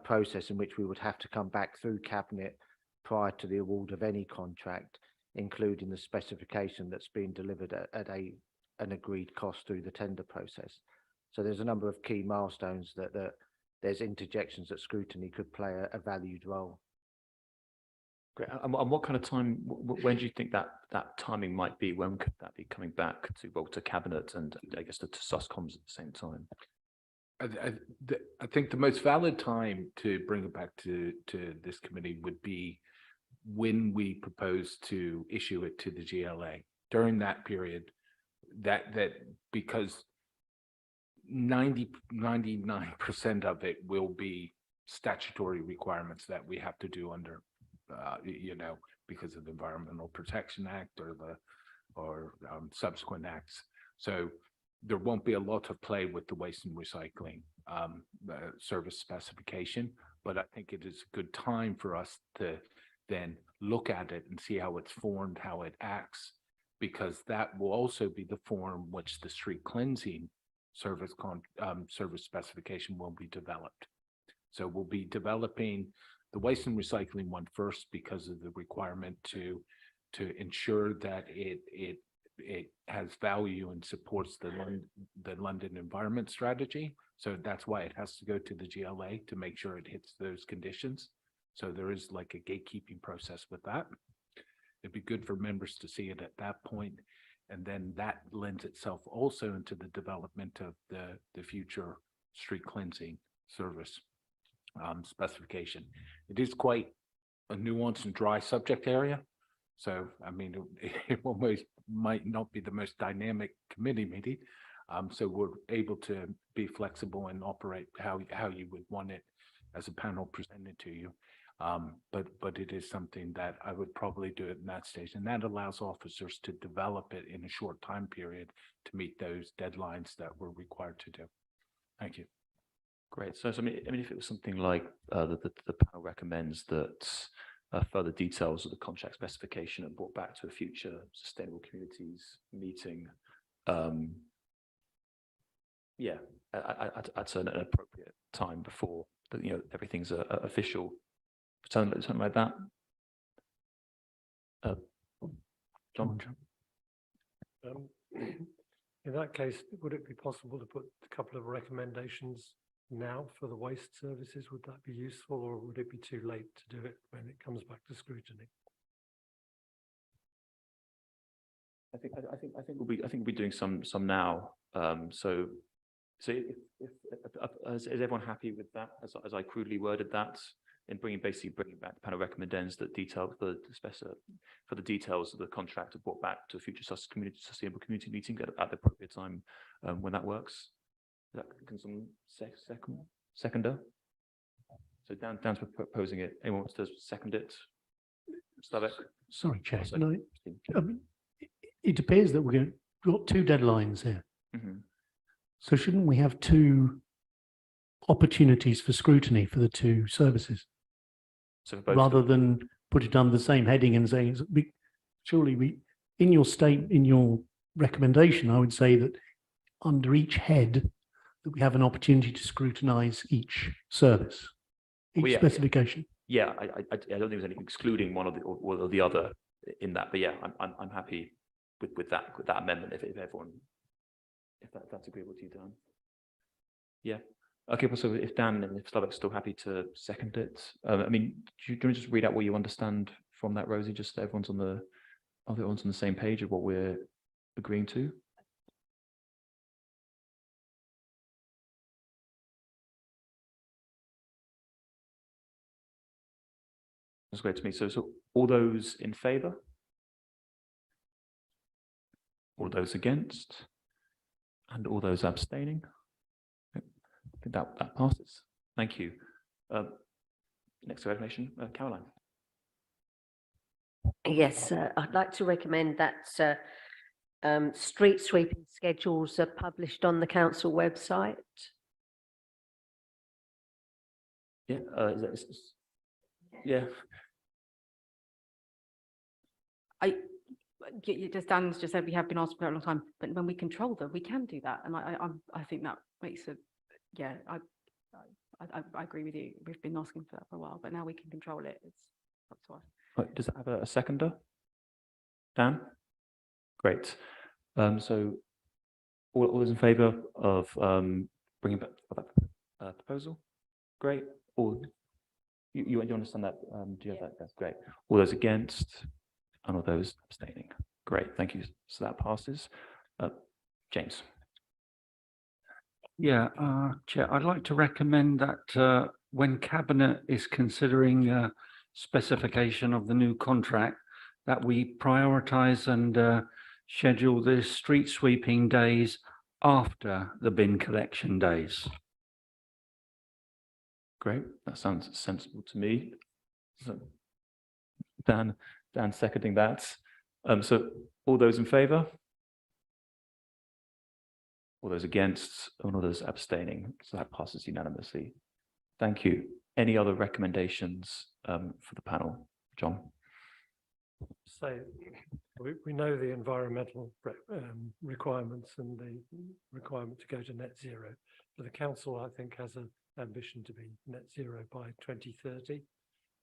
process in which we would have to come back through Cabinet prior to the award of any contract, including the specification that's been delivered at an agreed cost through the tender process. So there's a number of key milestones that there's interjections that scrutiny could play a valued role. Great. And what kind of time, when do you think that timing might be? When could that be coming back to Cabinet and I guess to SUSCOMs at the same time? I think the most valid time to bring it back to this committee would be when we propose to issue it to the GLA. During that period, that because 99% of it will be statutory requirements that we have to do under because of the Environmental Protection Act or subsequent acts. So there won't be a lot of play with the waste and recycling service specification, but I think it is a good time for us to then look at it and see how it's formed, how it acts, because that will also be the form which the street cleansing service specification will be developed. So we'll be developing the waste and recycling one first because of the requirement to ensure that it has value and supports the London environment strategy. So that's why it has to go to the GLA to make sure it hits those conditions. So there is like a gatekeeping process with that. It'd be good for members to see it at that point. And then that lends itself also into the development of the future street cleansing service specification. It is quite a nuanced and dry subject area. So, I mean, it almost might not be the most dynamic committee meeting. So we're able to be flexible and operate how you would want it as a panel presented to you. But it is something that I would probably do it in that stage, and that allows officers to develop it in a short time period to meet those deadlines that we're required to do. Thank you. Great. So I mean, if it was something like the panel recommends that further details of the contract specification are brought back to a future sustainable communities meeting, yeah, at an appropriate time before everything's official. Something like that. John? In that case, would it be possible to put a couple of recommendations now for the waste services? Would that be useful, or would it be too late to do it when it comes back to scrutiny? I think we'll be doing some now. So if is everyone happy with that? As I crudely worded that, in bringing back the panel recommends that detail for the details of the contract are brought back to a future sustainable community meeting at the appropriate time when that works. Can someone seconder? So Dan's proposing it. Anyone wants to second it? Civic? Sorry, Chair. It appears that we've got two deadlines here. Mm-hmm. So shouldn't we have two opportunities for scrutiny for the two services? So rather than put it under the same heading and saying, surely in your recommendation, I would say that under each head, that we have an opportunity to scrutinize each service, each specification. yeah, I don't think there's anything excluding one or the other in that, but yeah, I'm happy with that amendment if everyone, if that's agreeable to you, Dan. Yeah. Okay, well, so if Dan and if Slavic's still happy to second it, I mean, do you want to just read out what you understand from that, Rosie, just so everyone's on the same page of what we're agreeing to? That's great to me. So all those in favour? All those against? And all those abstaining? I think that passes. Thank you. Next recommendation, Caroline. Yes, I'd like to recommend that street sweeping schedules are published on the council website. Yeah, yeah. Just Dan's just said we have been asked for a long time, but when we control them, we can do that, and I think that makes it. Yeah, I agree with you. We've been asking for that for a while, but now we can control it. It's up to us. Right, does it have a seconder? Dan? Great. So all those in favour of bringing back that proposal? Great. All you understand that? Do you have that? That's great. All those against and all those abstaining. Great. Thank you. So that passes. James. Yeah, Chair, I'd like to recommend that when Cabinet is considering specification of the new contract, that we prioritise and schedule the street sweeping days after the bin collection days. Great. That sounds sensible to me. So Dan seconding that. So all those in favour? All those against, and all those abstaining. So that passes unanimously. Thank you. Any other recommendations for the panel? John? So we know the environmental requirements and the requirement to go to net zero. But the council, I think, has an ambition to be net zero by 2030.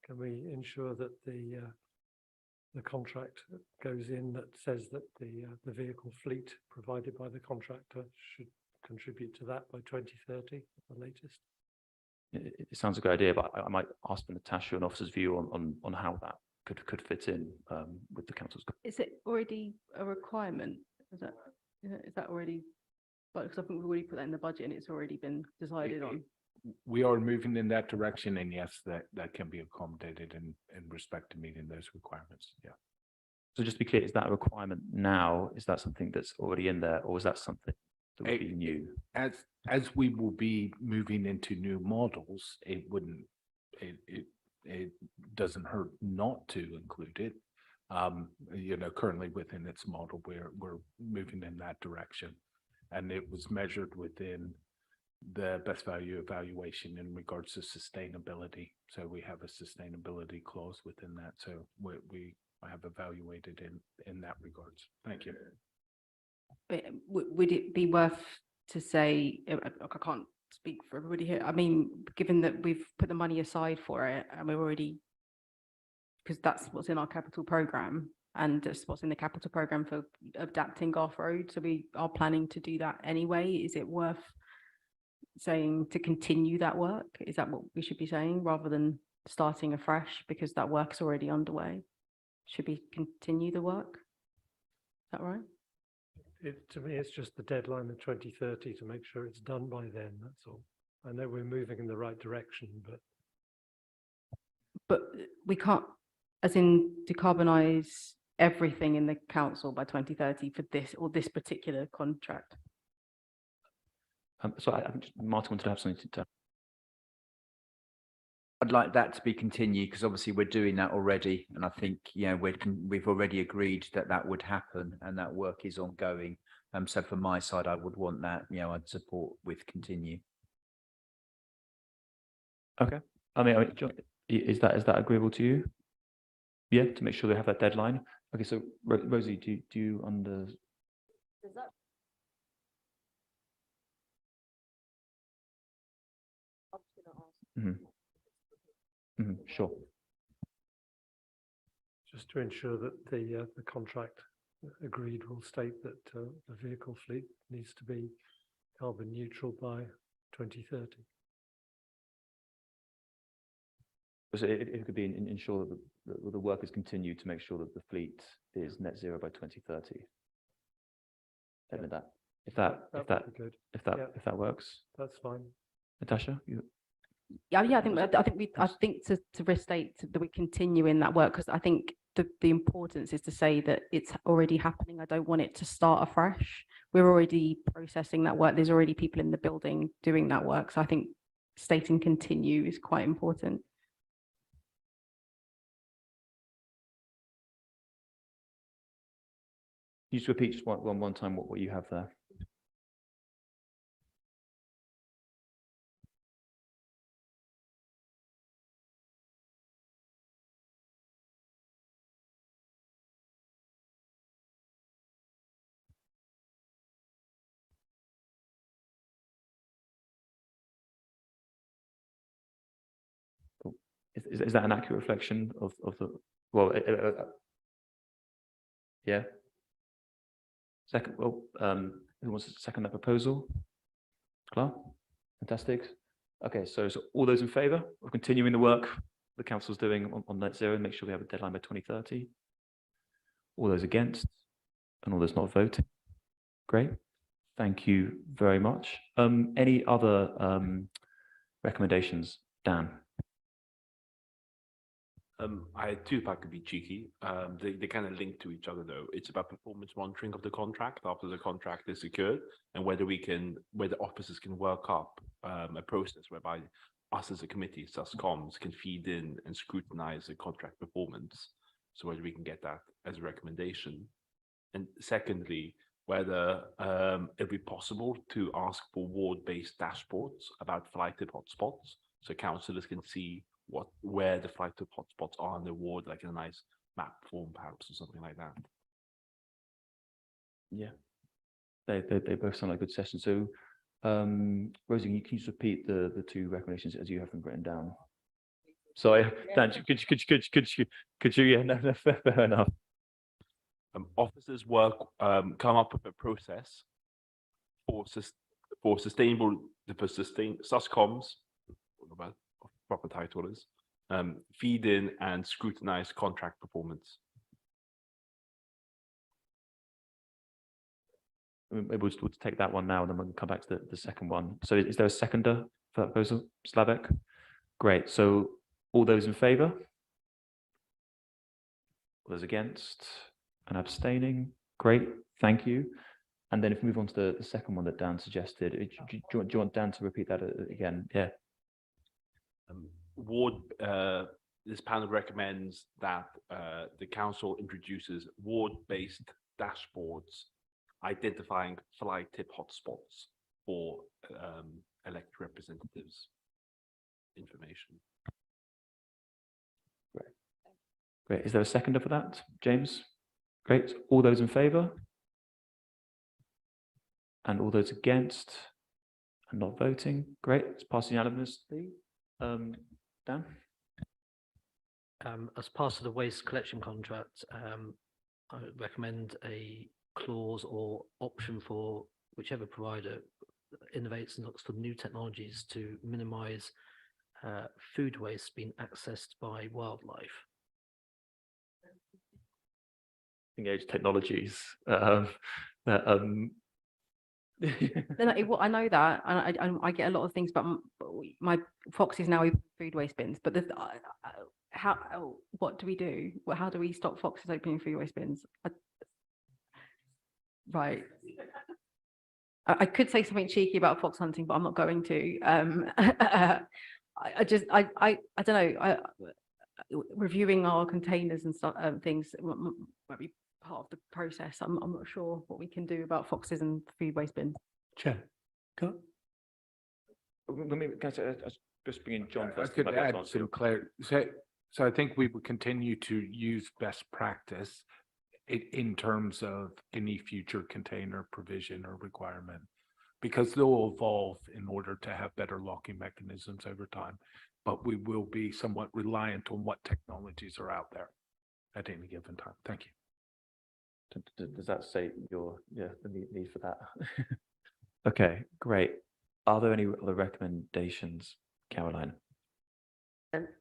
Can we ensure that the contract goes in that says that the vehicle fleet provided by the contractor should contribute to that by 2030 at the latest? It sounds a good idea, but I might ask for Natasha an officer's view on how that could fit in with the council's. Is it already a requirement? Is that already? Because I think we've already put that in the budget and it's already been decided on. We are moving in that direction, and yes, that can be accommodated in respect to meeting those requirements. Yeah. So just to be clear, is that a requirement now? Is that something that's already in there, or is that something that would be new? As we will be moving into new models, it doesn't hurt not to include it. Currently within its model, we're moving in that direction, and it was measured within the best value evaluation in regards to sustainability. So we have a sustainability clause within that. So we have evaluated in that regards. Thank you. But would it be worth to say, I can't speak for everybody here. I mean, given that we've put the money aside for it and we're already, because that's what's in our capital programme and that's what's in the capital programme for adapting Garth Road. So we are planning to do that anyway. Is it worth saying to continue that work? Is that what we should be saying rather than starting afresh because that work's already underway? Should we continue the work? Is that right? To me, it's just the deadline of 2030 to make sure it's done by then. That's all. I know we're moving in the right direction, but we can't, as in decarbonise everything in the council by 2030 for this or this particular contract. So I think Martin wanted to have something to. I'd like that to be continued because obviously we're doing that already, and I think we've already agreed that would happen, and that work is ongoing. So from my side, I would want that. I'd support with continue. Okay. I mean, John, is that agreeable to you? Yeah, to make sure they have that deadline. Okay. So Rosie, do you under? Does that? Mm-hmm. Sure. Just to ensure that the contract agreed will state that the vehicle fleet needs to be carbon neutral by 2030. So it could be ensure that the workers continue to make sure that the fleet is net zero by 2030. Something like that. If That'd be good. if that works. That's fine. Natasha, you. Yeah, I think to restate that we continue in that work, because I think the importance is to say that it's already happening. I don't want it to start afresh. We're already processing that work. There's already people in the building doing that work. So I think stating continue is quite important. Can you just repeat just one time what you have there? Cool. Is that an accurate reflection of the, well, yeah. Second, well, who wants to second that proposal? Clark? Fantastic. Okay, so all those in favour of continuing the work the council's doing on net zero and make sure we have a deadline by 2030? All those against and all those not voting? Great. Thank you very much. Any other recommendations? Dan? I had two, if I could be cheeky. They kind of link to each other though. It's about performance monitoring of the contract after the contract is secured, and whether officers can work up a process whereby us as a committee, SUSCOMs, can feed in and scrutinize the contract performance. So whether we can get that as a recommendation. And secondly, whether it'd be possible to ask for ward-based dashboards about flighted hotspots, so councillors can see where the flight to hotspots are in the ward, like in a nice map form, perhaps, or something like that. Yeah, they both sound like good sessions. So, Rosie, can you just repeat the two recommendations as you have them written down? Sorry, Dan, could you? Yeah, no, fair enough. Officers come up with a process for sustainable SUSCOMs. What proper title is, feed in and scrutinize contract performance. Maybe we'll take that one now and then we'll come back to the second one. So is there a seconder for that proposal? Slavek? Great. So all those in favour? All those against and abstaining? Great. Thank you. And then if we move on to the second one that Dan suggested, do you want Dan to repeat that again? Yeah. This panel recommends that the council introduces ward-based dashboards identifying flight tip hotspots for elected representatives information. Great. Is there a seconder for that, James? Great. All those in favour? And all those against and not voting? Great. It's passed unanimously. Dan? As part of the waste collection contract, I would recommend a clause or option for whichever provider innovates and looks for new technologies to minimise food waste being accessed by wildlife. Engage technologies. I know that, and I get a lot of things, but my Foxes now open food waste bins. But what do we do? How do we stop Foxes opening food waste bins? Right. I could say something cheeky about fox hunting, but I'm not going to. I don't know. Reviewing our containers and stuff, things might be part of the process. I'm not sure what we can do about Foxes and food waste bins. Chair, go. Just bring in John I first. could add some clarity. So I think we would continue to use best practice in terms of any future container provision or requirement. because they'll evolve in order to have better locking mechanisms over time. But we will be somewhat reliant on what technologies are out there at any given time. Thank you. Does that say the need for that? Okay, great. Are there any other recommendations, Caroline?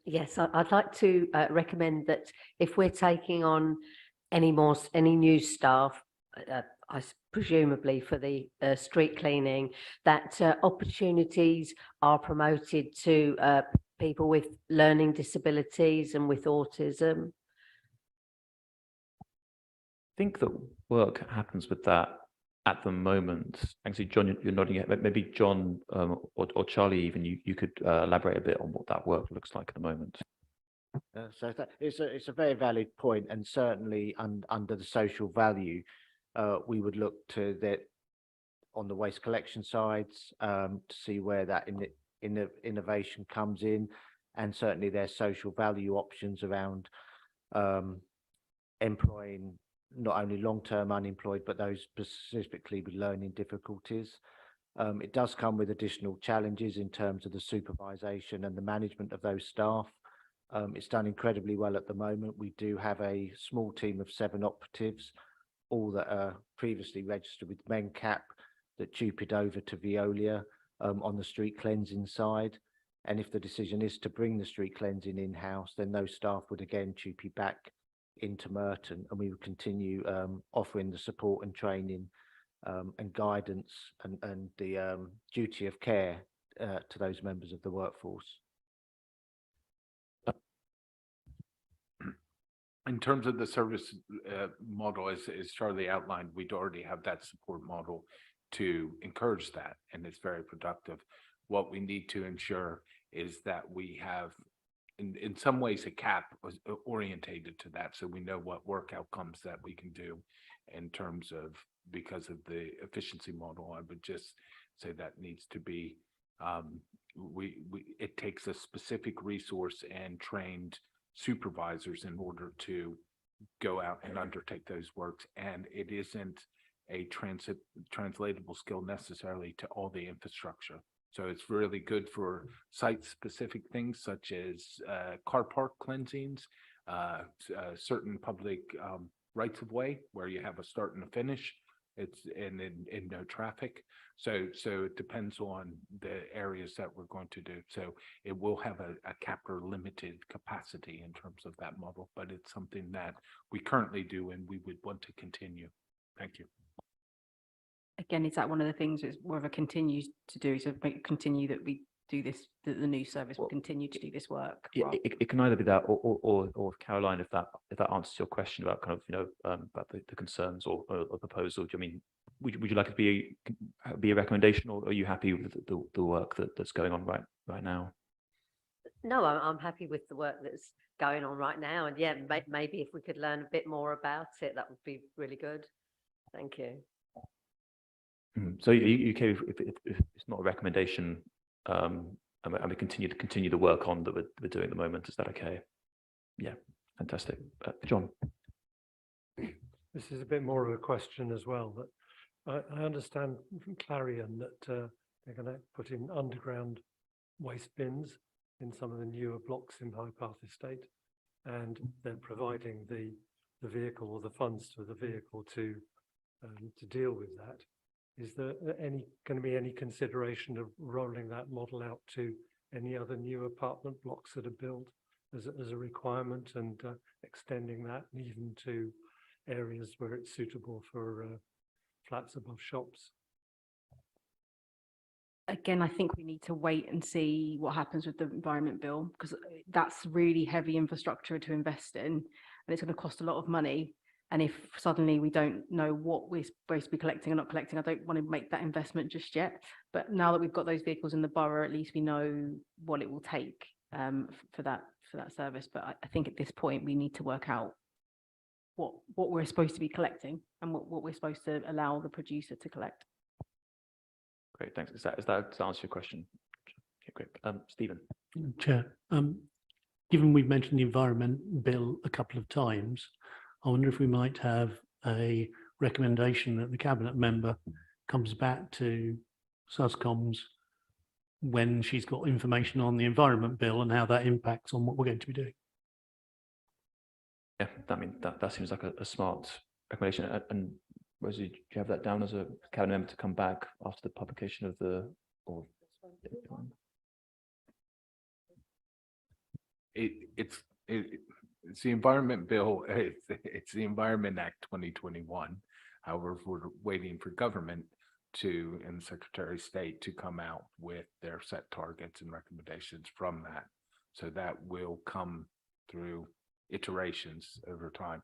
Yes, I'd like to recommend that if we're taking on any new staff, presumably for the street cleaning, that opportunities are promoted to people with learning disabilities and with autism. I think that work happens with that at the moment. Actually, John, you're nodding your head. Maybe John or Charlie, even you could elaborate a bit on what that work looks like at the moment. So it's a very valid point, and certainly under the social value, we would look to that on the waste collection sides to see where that innovation comes in, and certainly there's social value options around employing not only long-term unemployed, but those specifically with learning difficulties. It does come with additional challenges in terms of the supervision and the management of those staff. It's done incredibly well at the moment. We do have a small team of 7 operatives, all that are previously registered with MenCap, that tupied over to Veolia on the street cleansing side. And if the decision is to bring the street cleansing in-house, then those staff would again tupie back into Merton, and we would continue offering the support and training and guidance and the duty of care to those members of the workforce. In terms of the service model, as Charlie outlined, we'd already have that support model to encourage that, and it's very productive. What we need to ensure is that we have, in some ways, a cap orientated to that, so we know what work outcomes that we can do in terms of, because of the efficiency model. I would just say that needs to be, it takes a specific resource and trained supervisors in order to go out and undertake those works, and it isn't a translatable skill necessarily to all the infrastructure. So it's really good for site-specific things such as car park cleansings, certain public rights-of-way where you have a start and a finish. It's in no traffic. So it depends on the areas that we're going to do. So it will have a capped or limited capacity in terms of that model, but it's something that we currently do and we would want to continue. Thank you. Again, is that one of the things that's whether continues to do, so continue that we do this, that the new service will continue to do this work? Yeah, it can either be that or Caroline, if that answers your question about kind of, about the concerns or proposal. Do you mean, would you like it to be a recommendation, or are you happy with the work that's going on right now? No, I'm happy with the work that's going on right now, and yeah, maybe if we could learn a bit more about it, that would be really good. Thank you. So you okay if it's not a recommendation, and we continue the work on that we're doing at the moment? Is that okay? Yeah, fantastic. John. This is a bit more of a question as well, but I understand from Clarion that they're going to put in underground waste bins in some of the newer blocks in Hyde Park Estate, and they're providing the vehicle or the funds to the vehicle to deal with that. Is there going to be any consideration of rolling that model out to any other new apartment blocks that are built as a requirement, and extending that even to areas where it's suitable for flats above shops? Again, I think we need to wait and see what happens with the environment bill, because that's really heavy infrastructure to invest in, and it's going to cost a lot of money. And if suddenly we don't know what we're supposed to be collecting and not collecting, I don't want to make that investment just yet. But now that we've got those vehicles in the borough, at least we know what it will take for that service. But I think at this point we need to work out what we're supposed to be collecting and what we're supposed to allow the producer to collect. Great, thanks. Does that answer your question? Okay, great. Stephen. Chair, given we've mentioned the environment bill a couple of times, I wonder if we might have a recommendation that the cabinet member comes back to SUSCOMs when she's got information on the environment bill and how that impacts on what we're going to be doing. Yeah, that seems like a smart recommendation. And Rosie, do you have that down as a cabinet member to come back after the publication of the, or? It's the Environment Bill, it's the Environment Act 2021. However, we're waiting for government to, and the Secretary of State to come out with their set targets and recommendations from that. So that will come through iterations over time.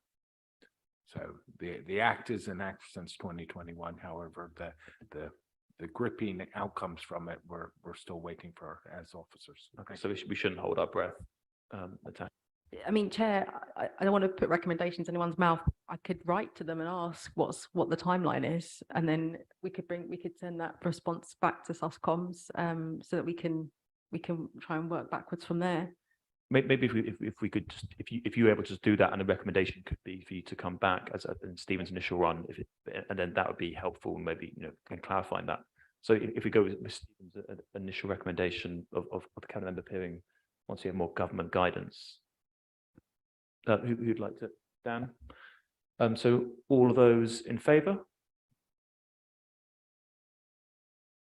So the act is in act since 2021. However, the gripping outcomes from it, we're still waiting for as officers. Okay, so we shouldn't hold our breath. Natasha. I mean, Chair, I don't want to put recommendations in anyone's mouth. I could write to them and ask what the timeline is, and then we could send that response back to SUSCOMs, so that we can try and work backwards from there. Maybe if we could just, if you were able to just do that, and the recommendation could be for you to come back as in Stephen's initial run, and then that would be helpful, and maybe can clarifying that. So if we go with Stephen's initial recommendation of the cabinet member appearing once you have more government guidance, who'd like to? Dan. So all of those in favour?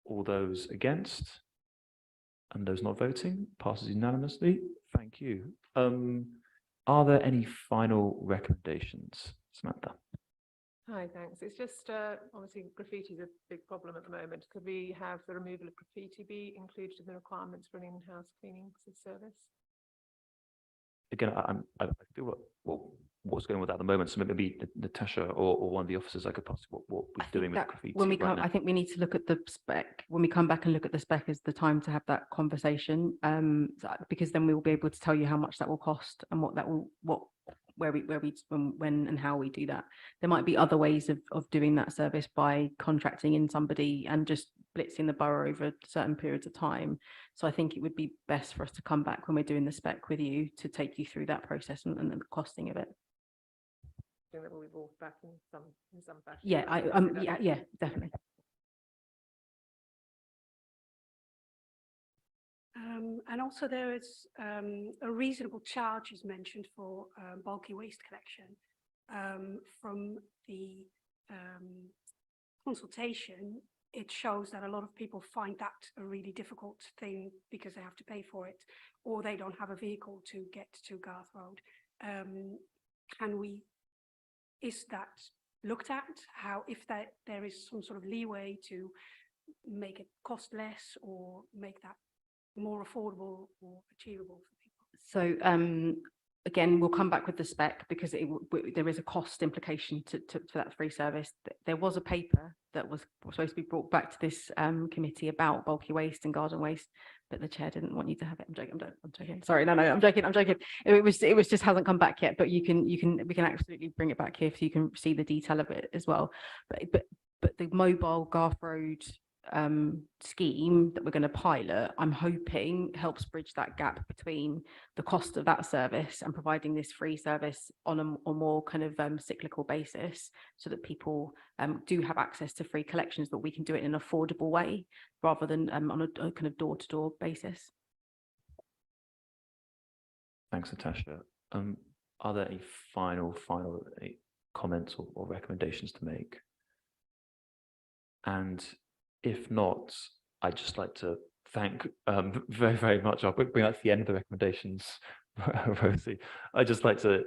All those against? And those not voting? Passes unanimously. Thank you. Are there any final recommendations, Samantha? Hi, thanks. It's just obviously graffiti is a big problem at the moment. Could we have the removal of graffiti be included in the requirements for an in-house cleaning service? Again, I feel what's going on with that at the moment. So maybe Natasha or one of the officers, I could pass what we're doing with graffiti. When we right come, now. I think we need to look at the spec. When we come back and look at the spec, is the time to have that conversation. Because then we will be able to tell you how much that will cost and what that will, when and how we do that. There might be other ways of doing that service by contracting in somebody and just blitzing the borough over certain periods of time. So I think it would be best for us to come back when we're doing the spec with you to take you through that process and the costing of it. I think that will be brought back in some fashion. Yeah, yeah, definitely. And also there is a reasonable charge is mentioned for bulky waste collection. From the consultation, it shows that a lot of people find that a really difficult thing because they have to pay for it, or they don't have a vehicle to get to Garth Road. Is that looked at? How, if there is some sort of leeway to make it cost less or make that more affordable or achievable for people? So again, we'll come back with the spec because there is a cost implication for that free service. There was a paper that was supposed to be brought back to this committee about bulky waste and garden waste, but the chair didn't want you to have it. I'm joking. Sorry, no, I'm joking. It was just hasn't come back yet, but we can absolutely bring it back here so you can see the detail of it as well. But the mobile Garth Road scheme that we're going to pilot, I'm hoping helps bridge that gap between the cost of that service and providing this free service on a more kind of cyclical basis, so that people do have access to free collections, but we can do it in an affordable way rather than on a kind of door-to-door basis. Thanks, Natasha. Are there any final comments or recommendations to make? And if not, I'd just like to thank very, very much. I'll bring that to the end of the recommendations, Rosie. I'd just like to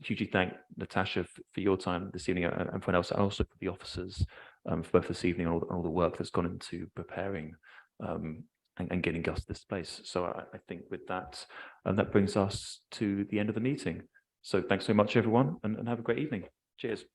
hugely thank Natasha for your time this evening and everyone else, and also for the officers for both this evening and all the work that's gone into preparing and getting us to this place. So I think with that, that brings us to the end of the meeting. So thanks so much, everyone, and have a great evening. Cheers.